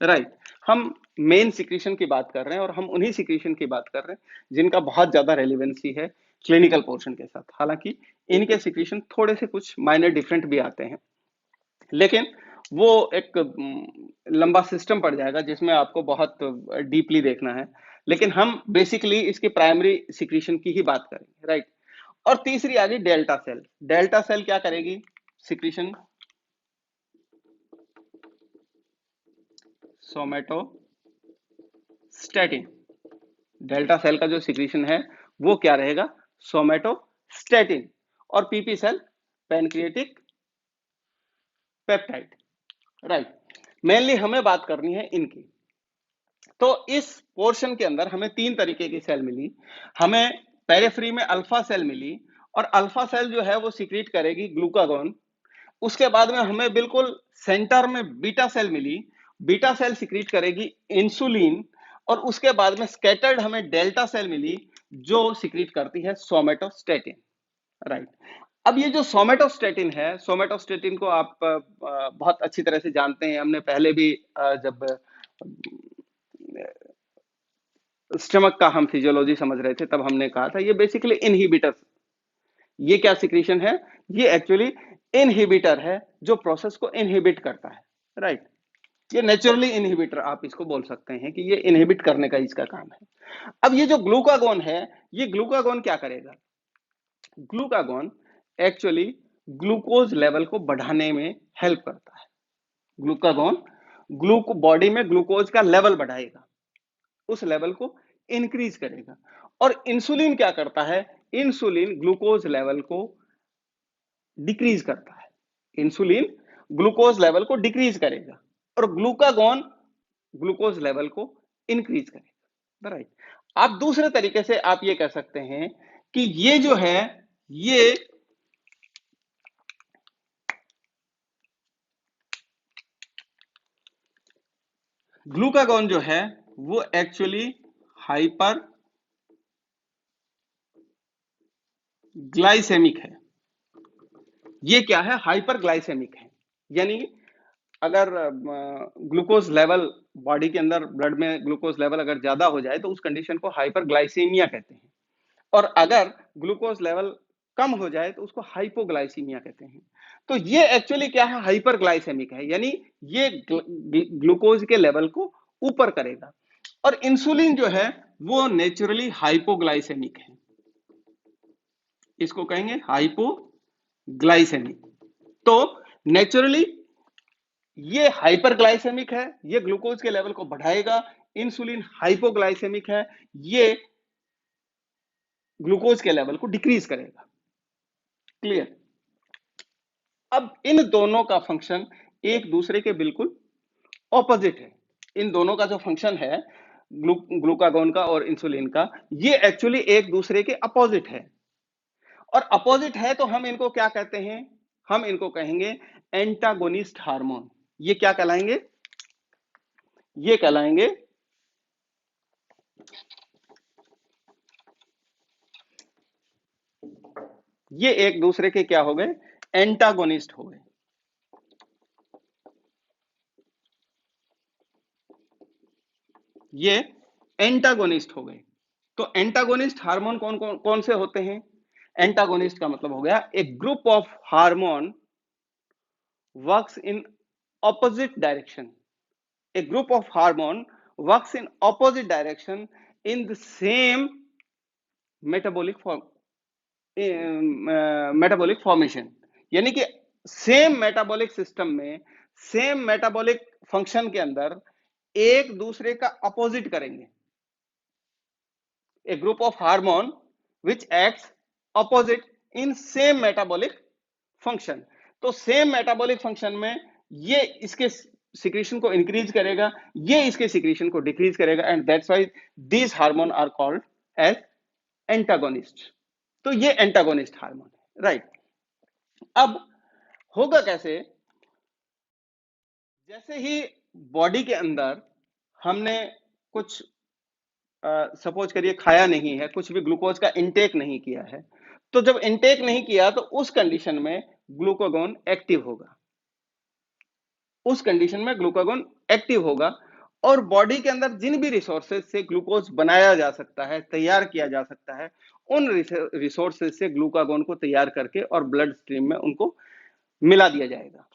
राइट। हम मेन सिक्रीशन की बात कर रहे हैं और हम उन्हीं सिक्रीशन की बात कर रहे हैं जिनका बहुत ज्यादा रेलिवेंसी है क्लिनिकल पोर्शन के साथ। हालांकि इनके सिक्रीशन थोड़े से कुछ माइनर डिफरेंट भी आते हैं, लेकिन वो एक लंबा सिस्टम पड़ जाएगा जिसमें आपको बहुत डीपली देखना है, लेकिन हम बेसिकली इसकी प्राइमरी सिक्रीशन की ही बात करेंगे, राइट। और तीसरी आ गई डेल्टा सेल। डेल्टा सेल क्या करेगी, सिक्रीशन सोमेटोस्टैटिन। डेल्टा सेल का जो सिक्रीशन है वो क्या रहेगा, सोमेटोस्टैटिन। और PP cell pancreatic peptide, right. Mainly हमें बात करनी है इनकी। तो इस पोर्शन के अंदर हमें 3 तरीके की सेल मिली। हमें पेरिफेरी में अल्फा सेल मिली और अल्फा सेल जो है वो सीक्रेट करेगी ग्लूकागॉन। उसके बाद में हमें बिल्कुल सेंटर में बीटा सेल मिली। बीटा सेल सीक्रेट करेगी इंसुलिन और उसके बाद में स्कैटर्ड हमें डेल्टा सेल मिली जो सीक्रेट करती है सोमेटोस्टेटिन। राइट। अब ये जो सोमेटोस्टेटिन है, सोमेटोस्टेटिन को आप बहुत अच्छी तरह से जानते हैं। हमने पहले भी जब स्टमक का हम फिजियोलॉजी समझ रहे थे तब हमने कहा था ये बेसिकली इनहिबिटर। ये क्या सिक्रीशन है? ये एक्चुअली इनहिबिटर है जो प्रोसेस को इनहिबिट करता है। राइट। ये नेचुरली इनहिबिटर आप इसको बोल सकते हैं कि ये इनहिबिट करने का इसका काम है। अब ये जो ग्लूकागॉन है, ये ग्लूकागॉन क्या करेगा? ग्लूकागॉन एक्चुअली ग्लूकोज लेवल को बढ़ाने में हेल्प करता है। ग्लूकागॉन बॉडी में ग्लूकोज का लेवल बढ़ाएगा, उस लेवल को इंक्रीज करेगा। और इंसुलिन क्या करता है? इंसुलिन ग्लूकोज लेवल को डिक्रीज करता है। इंसुलिन ग्लूकोज लेवल को डिक्रीज करेगा और ग्लूकागॉन ग्लूकोज लेवल को इंक्रीज करेगा। राइट। आप दूसरे तरीके से आप ये कह सकते हैं कि ये जो है ये ग्लूकागॉन जो है वो एक्चुअली हाइपर ग्लाइसेमिक है। ये क्या है? हाइपर ग्लाइसेमिक है। यानी अगर ग्लूकोज लेवल बॉडी के अंदर ब्लड में ग्लूकोज लेवल अगर ज्यादा हो जाए तो उस कंडीशन को हाइपरग्लाइसीमिया कहते हैं। और अगर ग्लूकोज लेवल कम हो जाए तो उसको हाइपोग्लाइसीमिया कहते हैं। तो ये एक्चुअली क्या है? हाइपरग्लाइसेमिक है, यानी ये ग्लूकोज के लेवल को ऊपर करेगा। और इंसुलिन जो है वो नेचुरली हाइपोग्लाइसेमिक है, इसको कहेंगे हाइपोग्लाइसेमिक। तो नेचुरली ये हाइपरग्लाइसेमिक है, ये ग्लूकोज के लेवल को बढ़ाएगा। इंसुलिन हाइपोग्लाइसेमिक है, ये ग्लूकोज के लेवल को डिक्रीज करेगा। क्लियर? अब इन दोनों का फंक्शन एक दूसरे के बिल्कुल ऑपोजिट है। इन दोनों का जो फंक्शन है ग्लूकागॉन का और इंसुलिन का, ये एक्चुअली एक दूसरे के अपोजिट है। और अपोजिट है तो हम इनको क्या कहते हैं? हम इनको कहेंगे एंटागोनिस्ट हार्मोन। ये क्या कहलाएंगे? ये कहलाएंगे ये एक दूसरे के क्या हो गए? एंटागोनिस्ट हो गए। ये एंटागोनिस्ट हो गए। तो एंटागोनिस्ट हार्मोन कौन कौन कौन से होते हैं? एंटागोनिस्ट का मतलब हो गया a group of hormone works in opposite direction. A group of hormone works in opposite direction in the same metabolic form, metabolic formation। यानी कि सेम मेटाबॉलिक सिस्टम में, सेम मेटाबॉलिक फंक्शन के अंदर एक दूसरे का अपोजिट करेंगे। A group of hormone which acts opposite in same metabolic function। तो सेम मेटाबॉलिक फंक्शन में ये इसके सिक्रीशन को इंक्रीज करेगा, ये इसके सिक्रीशन को डिक्रीज करेगा, and that's why these hormone are called as antagonist. तो ये एंटागोनिस्ट हार्मोन है। राइट। अब होगा कैसे? जैसे ही बॉडी के अंदर हमने कुछ सपोज करिए खाया नहीं है, कुछ भी ग्लूकोज का इंटेक नहीं किया है, तो जब इंटेक नहीं किया तो उस कंडीशन में ग्लूकागॉन एक्टिव होगा। उस कंडीशन में ग्लूकागॉन एक्टिव होगा और बॉडी के अंदर जिन भी रिसोर्सेज से ग्लूकोज बनाया जा सकता है, तैयार किया जा सकता है, उन रिसोर्सेज से ग्लूकागॉन को तैयार करके और ब्लड स्ट्रीम में उनको मिला दिया जाएगा,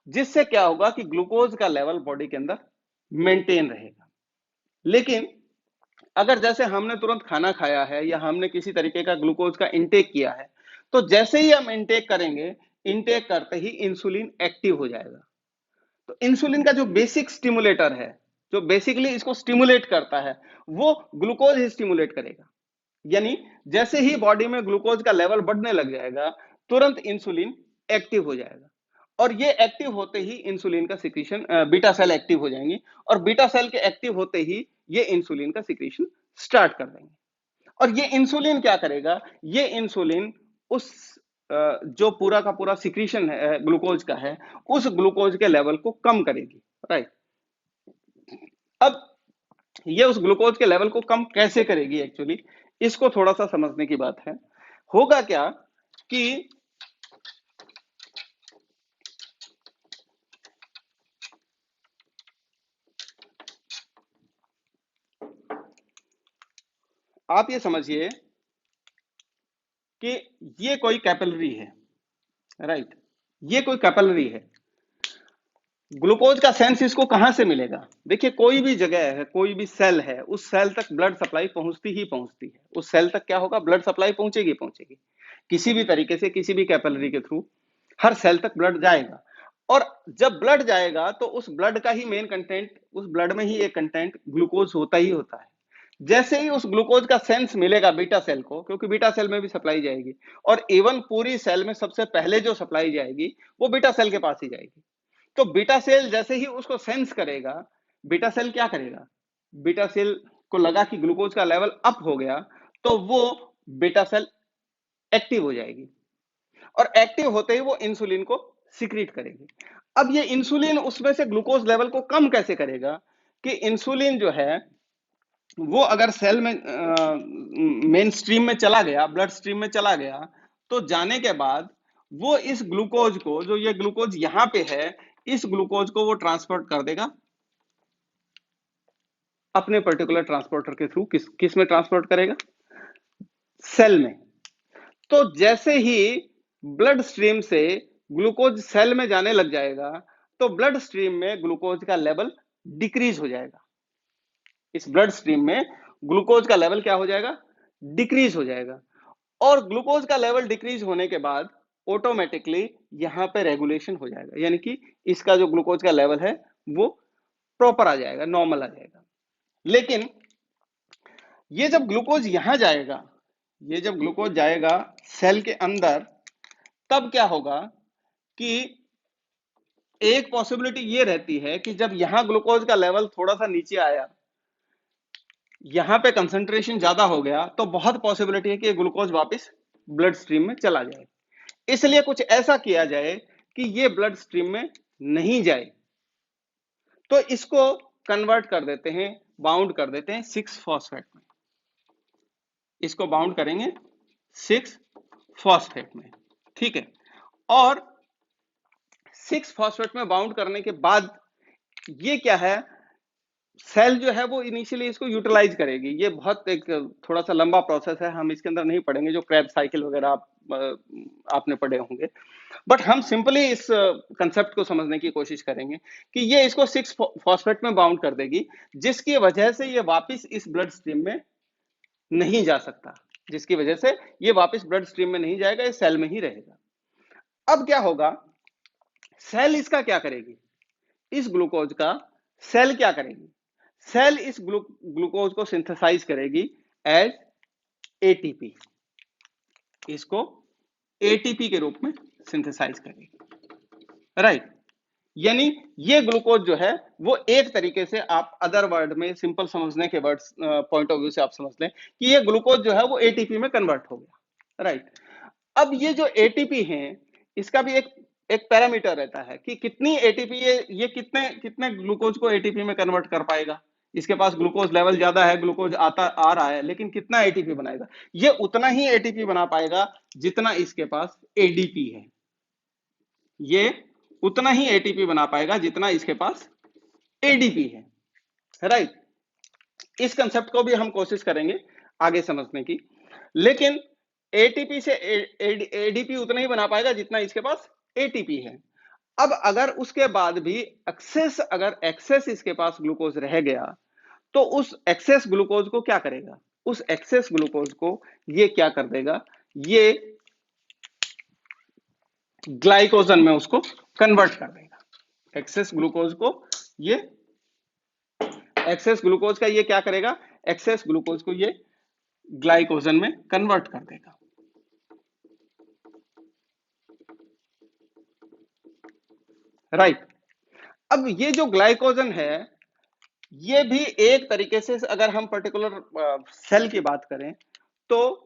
जिससे क्या होगा कि ग्लूकोज का लेवल बॉडी के अंदर मेंटेन रहेगा। लेकिन अगर जैसे हमने तुरंत खाना खाया है या हमने किसी तरीके का ग्लूकोज का इंटेक किया है, तो जैसे ही हम इंटेक करेंगे, इंटेक करते ही इंसुलिन एक्टिव हो जाएगा। तो इंसुलिन का जो बेसिक स्टिमुलेटर है, जो बेसिकली इसको स्टिमुलेट करता है, वो ग्लूकोज ही स्टिमुलेट करेगा। यानी जैसे ही बॉडी में ग्लूकोज का लेवल बढ़ने लग जाएगा, तुरंत इंसुलिन एक्टिव हो जाएगा। और ये एक्टिव होते ही इंसुलिन का सिक्रीशन, बीटा सेल एक्टिव हो जाएंगी और बीटा सेल के एक्टिव होते ही ये इंसुलिन का सिक्रीशन स्टार्ट कर देंगे। और ये इंसुलिन क्या करेगा, ये इंसुलिन उस जो पूरा का पूरा सिक्रीशन है ग्लूकोज का है, उस ग्लूकोज के लेवल को कम करेगी, राइट। अब ये उस ग्लूकोज के लेवल को कम कैसे करेगी, एक्चुअली इसको थोड़ा सा समझने की बात है। होगा क्या कि आप ये समझिए कि ये कोई कैपिलरी है, राइट, ये कोई कैपिलरी है। ग्लूकोज का सेंस इसको कहां से मिलेगा? देखिए, कोई भी जगह है, कोई भी सेल है, उस सेल तक ब्लड सप्लाई पहुंचती ही पहुंचती है। उस सेल तक क्या होगा, ब्लड सप्लाई पहुंचेगी पहुंचेगी किसी भी तरीके से, किसी भी कैपिलरी के थ्रू हर सेल तक ब्लड जाएगा। और जब ब्लड जाएगा तो उस ब्लड का ही मेन कंटेंट, उस ब्लड में ही एक कंटेंट ग्लूकोज होता ही होता है। जैसे ही उस ग्लूकोज का सेंस मिलेगा बीटा सेल को, क्योंकि बीटा सेल में भी सप्लाई जाएगी, और इवन पूरी सेल में सबसे पहले जो सप्लाई जाएगी वो बीटा सेल के पास ही जाएगी। तो बीटा सेल जैसे ही उसको सेंस करेगा, बीटा सेल क्या करेगा, बीटा सेल को लगा कि ग्लूकोज का लेवल अप हो गया, तो वो बीटा सेल एक्टिव हो जाएगी, और एक्टिव होते ही वो इंसुलिन को सिक्रीट करेगी। अब ये इंसुलिन उसमें से ग्लूकोज लेवल को कम कैसे करेगा, कि इंसुलिन जो है वो अगर सेल में मेन स्ट्रीम में चला गया, ब्लड स्ट्रीम में चला गया, तो जाने के बाद वो इस ग्लूकोज को, जो ये ग्लूकोज यहां पे है, इस ग्लूकोज को वो ट्रांसपोर्ट कर देगा अपने पर्टिकुलर ट्रांसपोर्टर के थ्रू। किस में ट्रांसपोर्ट करेगा, सेल में। तो जैसे ही ब्लड स्ट्रीम से ग्लूकोज सेल में जाने लग जाएगा, तो ब्लड स्ट्रीम में ग्लूकोज का लेवल डिक्रीज हो जाएगा। इस ब्लड स्ट्रीम में ग्लूकोज का लेवल क्या हो जाएगा, डिक्रीज हो जाएगा। और ग्लूकोज का लेवल डिक्रीज होने के बाद ऑटोमेटिकली यहां पे रेगुलेशन हो जाएगा, यानी कि इसका जो ग्लूकोज का लेवल है वो प्रॉपर आ जाएगा, नॉर्मल आ जाएगा। लेकिन ये जब ग्लूकोज यहां जाएगा, ये जब ग्लूकोज जाएगा सेल के अंदर, तब क्या होगा कि एक पॉसिबिलिटी ये रहती है कि जब यहां ग्लूकोज का लेवल थोड़ा सा नीचे आया, यहां पे कंसंट्रेशन ज्यादा हो गया, तो बहुत पॉसिबिलिटी है कि ग्लूकोज वापस ब्लड स्ट्रीम में चला जाए। इसलिए कुछ ऐसा किया जाए कि ये ब्लड स्ट्रीम में नहीं जाए। तो इसको कन्वर्ट कर देते हैं, बाउंड कर देते हैं 6-फॉस्फेट में। इसको बाउंड करेंगे 6-फॉस्फेट में, ठीक है। और 6-फॉस्फेट में बाउंड करने के बाद ये क्या है, सेल जो है वो इनिशियली इसको यूटिलाइज करेगी। ये बहुत एक थोड़ा सा लंबा प्रोसेस है, हम इसके अंदर नहीं पढ़ेंगे, जो क्रेब्स साइकिल वगैरह आपने पढ़े होंगे। बट हम सिंपली इस कंसेप्ट को समझने की कोशिश करेंगे कि ये इसको 6-फॉस्फेट में बाउंड कर देगी, जिसकी वजह से ये वापस इस ब्लड स्ट्रीम में नहीं जा सकता, जिसकी वजह से ये वापस ब्लड स्ट्रीम में नहीं जाएगा, ये सेल में ही रहेगा। अब क्या होगा, सेल इसका क्या करेगी, इस ग्लूकोज का सेल क्या करेगी, सेल इस ग्लूकोज को सिंथेसाइज करेगी एज एटीपी, इसको एटीपी के रूप में सिंथेसाइज करेगी, राइट। यानी ये ग्लूकोज जो है वो एक तरीके से, आप अदर वर्ड में सिंपल समझने के वर्ड्स पॉइंट ऑफ व्यू से आप समझ लें कि ये ग्लूकोज जो है वो एटीपी में कन्वर्ट हो गया, राइट। अब ये जो एटीपी है, इसका भी एक पैरामीटर रहता है कि कितनी एटीपी ये कितने कितने ग्लूकोज को एटीपी में कन्वर्ट कर पाएगा। इसके पास ग्लूकोज लेवल ज्यादा है, ग्लूकोज आ रहा है, लेकिन कितना एटीपी बनाएगा, ये उतना ही एटीपी बना पाएगा जितना इसके पास एडीपी है। ये उतना ही एटीपी बना पाएगा जितना इसके पास एडीपी है, राइट। इस कंसेप्ट को भी हम कोशिश करेंगे आगे समझने की। लेकिन एटीपी से एडीपी उतना ही बना पाएगा जितना इसके पास एटीपी है। अब अगर उसके बाद भी अगर एक्सेस इसके पास ग्लूकोज रह गया, तो उस एक्सेस ग्लूकोज को क्या करेगा, उस एक्सेस ग्लूकोज को ये क्या कर देगा, ये ग्लाइकोजन में उसको कन्वर्ट कर देगा। एक्सेस ग्लूकोज को ये एक्सेस ग्लूकोज का ये क्या करेगा, एक्सेस ग्लूकोज को ये ग्लाइकोजन में कन्वर्ट कर देगा, राइट। अब ये जो ग्लाइकोजन है, ये भी एक तरीके से अगर हम पर्टिकुलर सेल की बात करें तो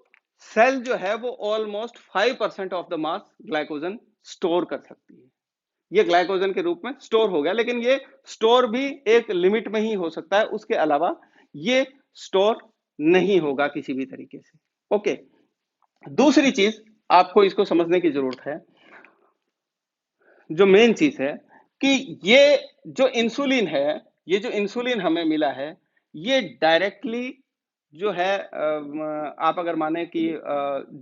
सेल जो है वो almost 5% of the mass glycogen store कर सकती है। ये ग्लाइकोजन के रूप में स्टोर हो गया, लेकिन ये स्टोर भी एक लिमिट में ही हो सकता है, उसके अलावा ये स्टोर नहीं होगा किसी भी तरीके से। ओके, दूसरी चीज आपको इसको समझने की जरूरत है, जो मेन चीज है कि ये जो इंसुलिन है, ये जो इंसुलिन हमें मिला है, ये डायरेक्टली जो है आप अगर माने कि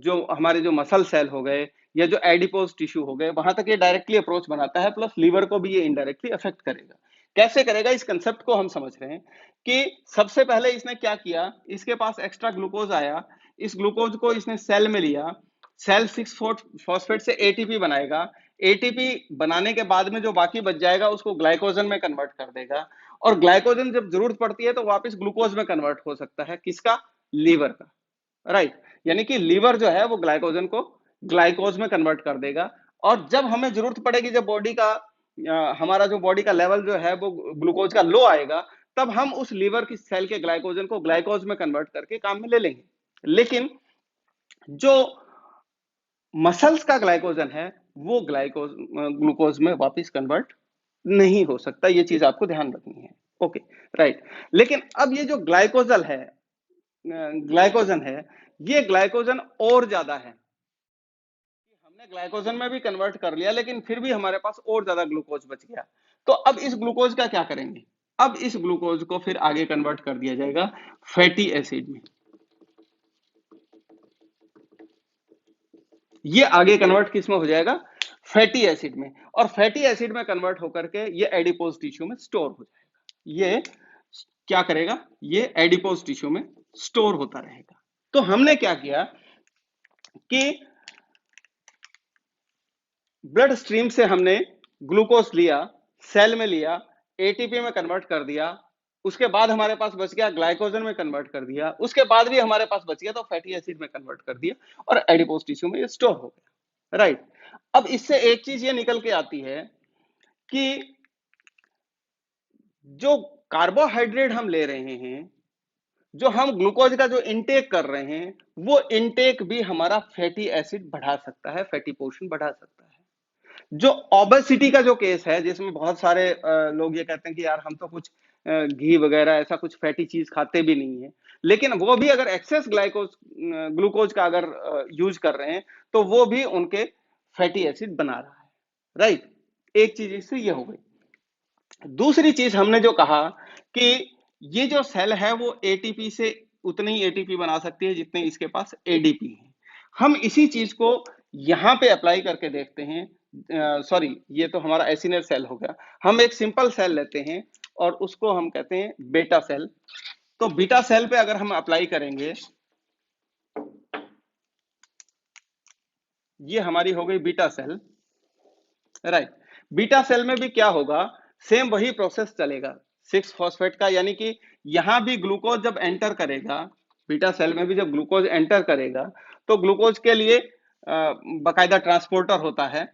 जो हमारे जो मसल सेल हो गए या जो एडिपोज टिश्यू हो गए, वहां तक ये डायरेक्टली अप्रोच बनाता है, प्लस लीवर को भी ये इनडायरेक्टली अफेक्ट करेगा। कैसे करेगा, इस कंसेप्ट को हम समझ रहे हैं कि सबसे पहले इसने क्या किया, इसके पास एक्स्ट्रा ग्लूकोज आया, इस ग्लूकोज को इसने सेल में लिया, सेल 6 फॉस्फेट से एटीपी बनाएगा, एटीपी बनाने के बाद में जो बाकी बच जाएगा उसको ग्लाइकोजन में कन्वर्ट कर देगा, और ग्लाइकोजन जब जरूरत पड़ती है तो वापस ग्लूकोज में कन्वर्ट हो सकता है, किसका, लीवर का, राइट। यानी कि लीवर जो है वो ग्लाइकोजन को ग्लाइकोज में कन्वर्ट कर देगा, और जब हमें जरूरत पड़ेगी, जब बॉडी का हमारा जो बॉडी का लेवल जो है वो ग्लूकोज का लो आएगा, तब हम उस लीवर की सेल के ग्लाइकोजन को ग्लाइकोज में कन्वर्ट करके काम में ले लेंगे। लेकिन जो मसल्स का ग्लाइकोजन है वो ग्लाइकोज ग्लूकोज में वापस कन्वर्ट नहीं हो सकता, ये चीज आपको ध्यान रखनी है। Okay, right. लेकिन अब ये जो ग्लाइकोजल है, ग्लाइकोजन है, ये ग्लाइकोजन और ज्यादा है, हमने ग्लाइकोजन में भी कन्वर्ट कर लिया, लेकिन फिर भी हमारे पास और ज्यादा ग्लूकोज बच गया। तो अब इस ग्लूकोज का क्या करेंगे, अब इस ग्लूकोज को फिर आगे कन्वर्ट कर दिया जाएगा फैटी एसिड में। ये आगे कन्वर्ट किस में हो जाएगा, फैटी एसिड में, और फैटी एसिड में कन्वर्ट होकर के ये एडिपोज टिश्यू में स्टोर हो जाएगा। ये क्या करेगा, ये एडिपोज टिश्यू में स्टोर होता रहेगा। तो हमने क्या किया कि ब्लड स्ट्रीम से हमने ग्लूकोज लिया, सेल में लिया, एटीपी में कन्वर्ट कर दिया, उसके बाद हमारे पास बच गया ग्लाइकोजन में कन्वर्ट कर दिया, उसके बाद भी हमारे पास बच गया तो फैटी एसिड में कन्वर्ट कर दिया, और एडिपोज टिश्यू में ये स्टोर हो गया, राइट। अब इससे एक चीज ये निकल के आती है कि जो कार्बोहाइड्रेट हम ले रहे हैं, जो हम ग्लूकोज का जो इनटेक कर रहे हैं, वो इनटेक भी हमारा फैटी एसिड बढ़ा सकता है, फैटी पोर्शन बढ़ा सकता है। जो ओबेसिटी का जो केस है, जिसमें बहुत सारे लोग ये कहते हैं कि यार हम तो कुछ घी वगैरह ऐसा कुछ फैटी चीज खाते भी नहीं है, लेकिन वो भी अगर एक्सेस ग्लाइकोज ग्लूकोज का अगर यूज कर रहे हैं तो वो भी उनके फैटी एसिड बना रहा है, राइट। एक चीज इससे ये हो गई। दूसरी चीज हमने जो कहा कि ये जो सेल है वो एटीपी से उतनी ही एटीपी बना सकती है जितने इसके पास एडीपी है। हम इसी चीज को यहां पे अप्लाई करके देखते हैं। सॉरी, ये तो हमारा एसिनर सेल हो गया। हम एक सिंपल सेल लेते हैं और उसको हम कहते हैं बेटा सेल। तो बीटा सेल पे अगर हम अप्लाई करेंगे, ये हमारी हो गई beta cell, right. Beta cell में भी क्या होगा, सेम वही प्रोसेस चलेगा 6 फॉस्फेट का, यानी कि यहां भी ग्लूकोज जब एंटर करेगा, बीटा सेल में भी जब ग्लूकोज एंटर करेगा तो ग्लूकोज के लिए बाकायदा ट्रांसपोर्टर होता है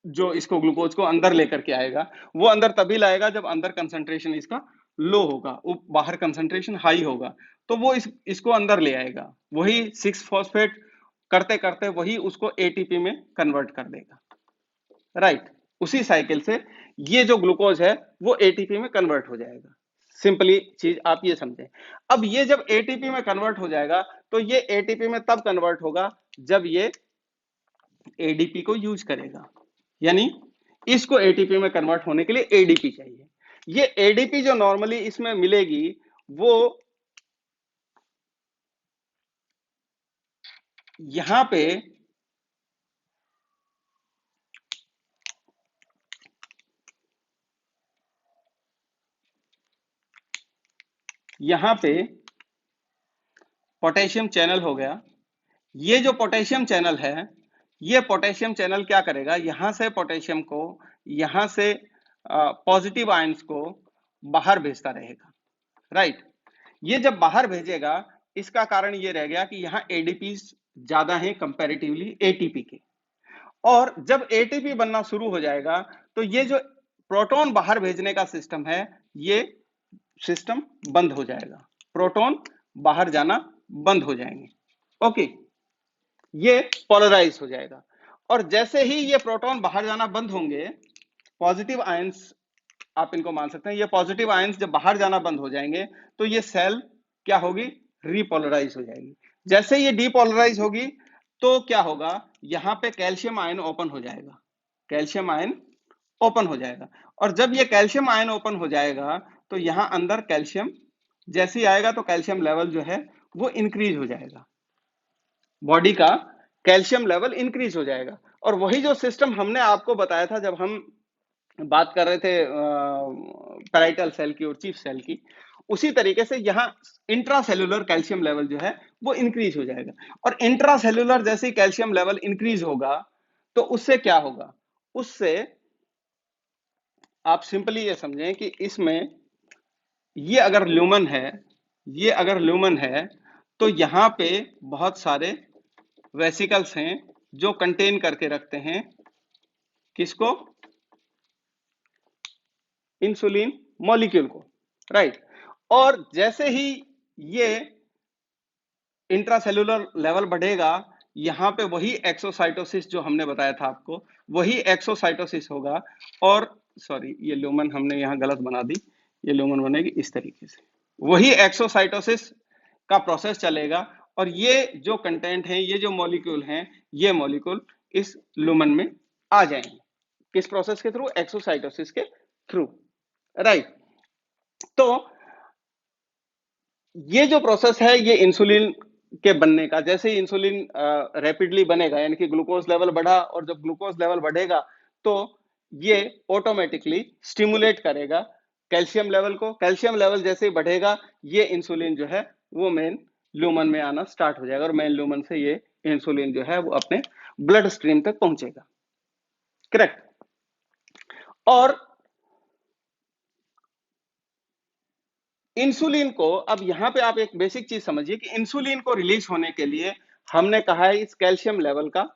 जो इसको ग्लूकोज को अंदर लेकर के आएगा। वो अंदर तभी लाएगा जब अंदर कंसंट्रेशन इसका लो होगा, बाहर कंसंट्रेशन हाई होगा, तो वो इसको अंदर ले आएगा। वही 6 फॉस्फेट करते करते वही उसको एटीपी में कन्वर्ट कर देगा, राइट। उसी साइकिल से ये जो ग्लूकोज है वो एटीपी में कन्वर्ट हो जाएगा। सिंपली चीज आप ये समझें। अब ये जब एटीपी में कन्वर्ट हो जाएगा तो ये एटीपी में तब कन्वर्ट होगा जब ये एडीपी को यूज करेगा, यानी इसको एटीपी में कन्वर्ट होने के लिए एडीपी चाहिए। ये एडीपी जो नॉर्मली इसमें मिलेगी वो यहां पे पोटेशियम चैनल हो गया। ये जो पोटेशियम चैनल है, ये पोटेशियम चैनल क्या करेगा, यहां से पोटेशियम को, यहां से पॉजिटिव आयंस को बाहर भेजता रहेगा, राइट। ये जब बाहर भेजेगा, इसका कारण ये रह गया कि यहाँ एडीपी ज्यादा है कंपैरेटिवली एटीपी के, और जब एटीपी बनना शुरू हो जाएगा तो ये जो प्रोटॉन बाहर भेजने का सिस्टम है ये सिस्टम बंद हो जाएगा, प्रोटॉन बाहर जाना बंद हो जाएंगे। ओके, ये पोलराइज हो जाएगा। और जैसे ही ये प्रोटॉन बाहर जाना बंद होंगे, पॉजिटिव आयंस आप इनको मान सकते हैं, ये पॉजिटिव आयंस जब बाहर जाना बंद हो जाएंगे तो ये सेल क्या होगी, रीपोलराइज हो जाएगी। जैसे ये डीपोलराइज होगी तो क्या होगा, यहां पे कैल्शियम आयन ओपन हो जाएगा, कैल्शियम आयन ओपन हो जाएगा। और जब ये कैल्शियम आयन ओपन हो जाएगा तो यहां अंदर कैल्शियम जैसे ही आएगा तो कैल्शियम लेवल जो है वो इंक्रीज हो जाएगा, बॉडी का कैल्शियम लेवल इंक्रीज हो जाएगा। और वही जो सिस्टम हमने आपको बताया था जब हम बात कर रहे थे पैराइटल सेल की और चीफ सेल की, उसी तरीके से यहाँ इंट्रासेल्युलर कैल्शियम लेवल जो है वो इंक्रीज हो जाएगा। और इंट्रासेल्युलर जैसे ही कैल्शियम लेवल इंक्रीज होगा तो उससे क्या होगा, उससे आप सिंपली ये समझें कि इसमें ये अगर ल्यूमन है, ये अगर ल्यूमन है तो यहाँ पे बहुत सारे वेसिकल्स हैं जो कंटेन करके रखते हैं किसको, इंसुलिन मॉलिक्यूल को, राइट। और जैसे ही ये इंट्रासेल्युलर लेवल बढ़ेगा, यहाँ पे वही एक्सोसाइटोसिस जो हमने बताया था आपको, वही एक्सोसाइटोसिस होगा। और सॉरी, ये ल्यूमन हमने यहाँ गलत बना दी, ये ल्यूमन बनेगी इस तरीके से, वही एक्सोसाइटोसिस का प्रोसेस चलेगा। और ये जो कंटेंट है, ये जो मॉलिक्यूल हैं, ये मॉलिक्यूल इस ल्यूमन में आ जाएंगे, किस प्रोसेस के थ्रू, एक्सोसाइटोसिस के थ्रू, राइट। तो ये जो प्रोसेस है ये इंसुलिन के बनने का, जैसे ही इंसुलिन रैपिडली बनेगा, यानी कि ग्लूकोज लेवल बढ़ा, और जब ग्लूकोज लेवल बढ़ेगा तो ये ऑटोमेटिकली स्टिमुलेट करेगा कैल्शियम लेवल को। कैल्शियम लेवल जैसे ही बढ़ेगा, ये इंसुलिन जो है वो मेन ल्यूमन में आना स्टार्ट हो जाएगा, और मेन ल्यूमन से ये इंसुलिन जो है वो अपने ब्लड स्ट्रीम तक पहुंचेगा, करेक्ट। और इंसुलिन को, अब यहां पे आप एक बेसिक चीज समझिए कि इंसुलिन को रिलीज होने के लिए हमने कहा है इस कैल्शियम लेवल का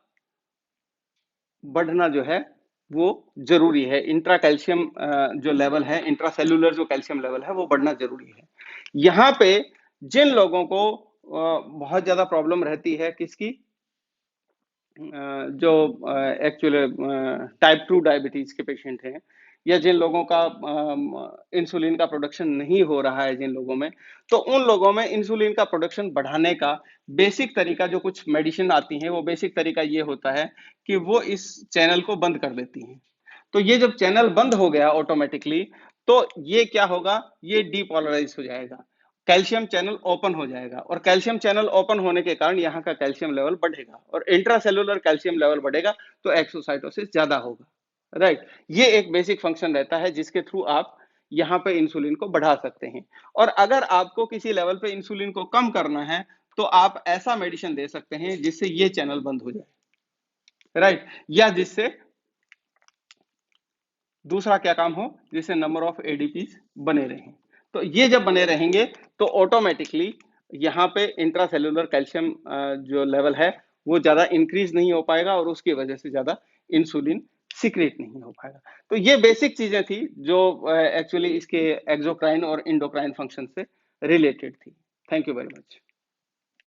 बढ़ना जो है वो जरूरी है। इंट्रा कैल्शियम जो लेवल है, इंट्रासेल्युलर जो कैल्शियम लेवल है वो बढ़ना जरूरी है। यहाँ पे जिन लोगों को बहुत ज्यादा प्रॉब्लम रहती है किसकी, जो एक्चुअली टाइप 2 डायबिटीज के पेशेंट हैं, या जिन लोगों का इंसुलिन का प्रोडक्शन नहीं हो रहा है जिन लोगों में, तो उन लोगों में इंसुलिन का प्रोडक्शन बढ़ाने का बेसिक तरीका, जो कुछ मेडिसिन आती हैं, वो बेसिक तरीका ये होता है कि वो इस चैनल को बंद कर देती हैं। तो ये जब चैनल बंद हो गया ऑटोमेटिकली, तो ये क्या होगा, ये डीपोलराइज हो जाएगा, कैल्शियम चैनल ओपन हो जाएगा। और कैल्शियम चैनल ओपन होने के कारण यहाँ का कैल्शियम लेवल बढ़ेगा, और इंट्रासेलुलर कैल्शियम लेवल बढ़ेगा तो एक्सोसाइटोसिस ज्यादा होगा, राइट। ये एक बेसिक फंक्शन रहता है जिसके थ्रू आप यहाँ पे इंसुलिन को बढ़ा सकते हैं। और अगर आपको किसी लेवल पे इंसुलिन को कम करना है तो आप ऐसा मेडिसिन दे सकते हैं जिससे ये चैनल बंद हो जाए, राइट। या जिससे दूसरा क्या काम हो, जिससे नंबर ऑफ एडीपीज बने रहें। तो ये जब बने रहेंगे तो ऑटोमेटिकली यहाँ पे इंट्रासेल्युलर कैल्शियम जो लेवल है वो ज्यादा इंक्रीज नहीं हो पाएगा, और उसकी वजह से ज्यादा इंसुलिन सिक्रेट नहीं हो पाएगा। तो ये बेसिक चीजें थी जो एक्चुअली इसके एक्सोक्राइन और इंडोक्राइन फंक्शन से रिलेटेड थी। Thank you very much.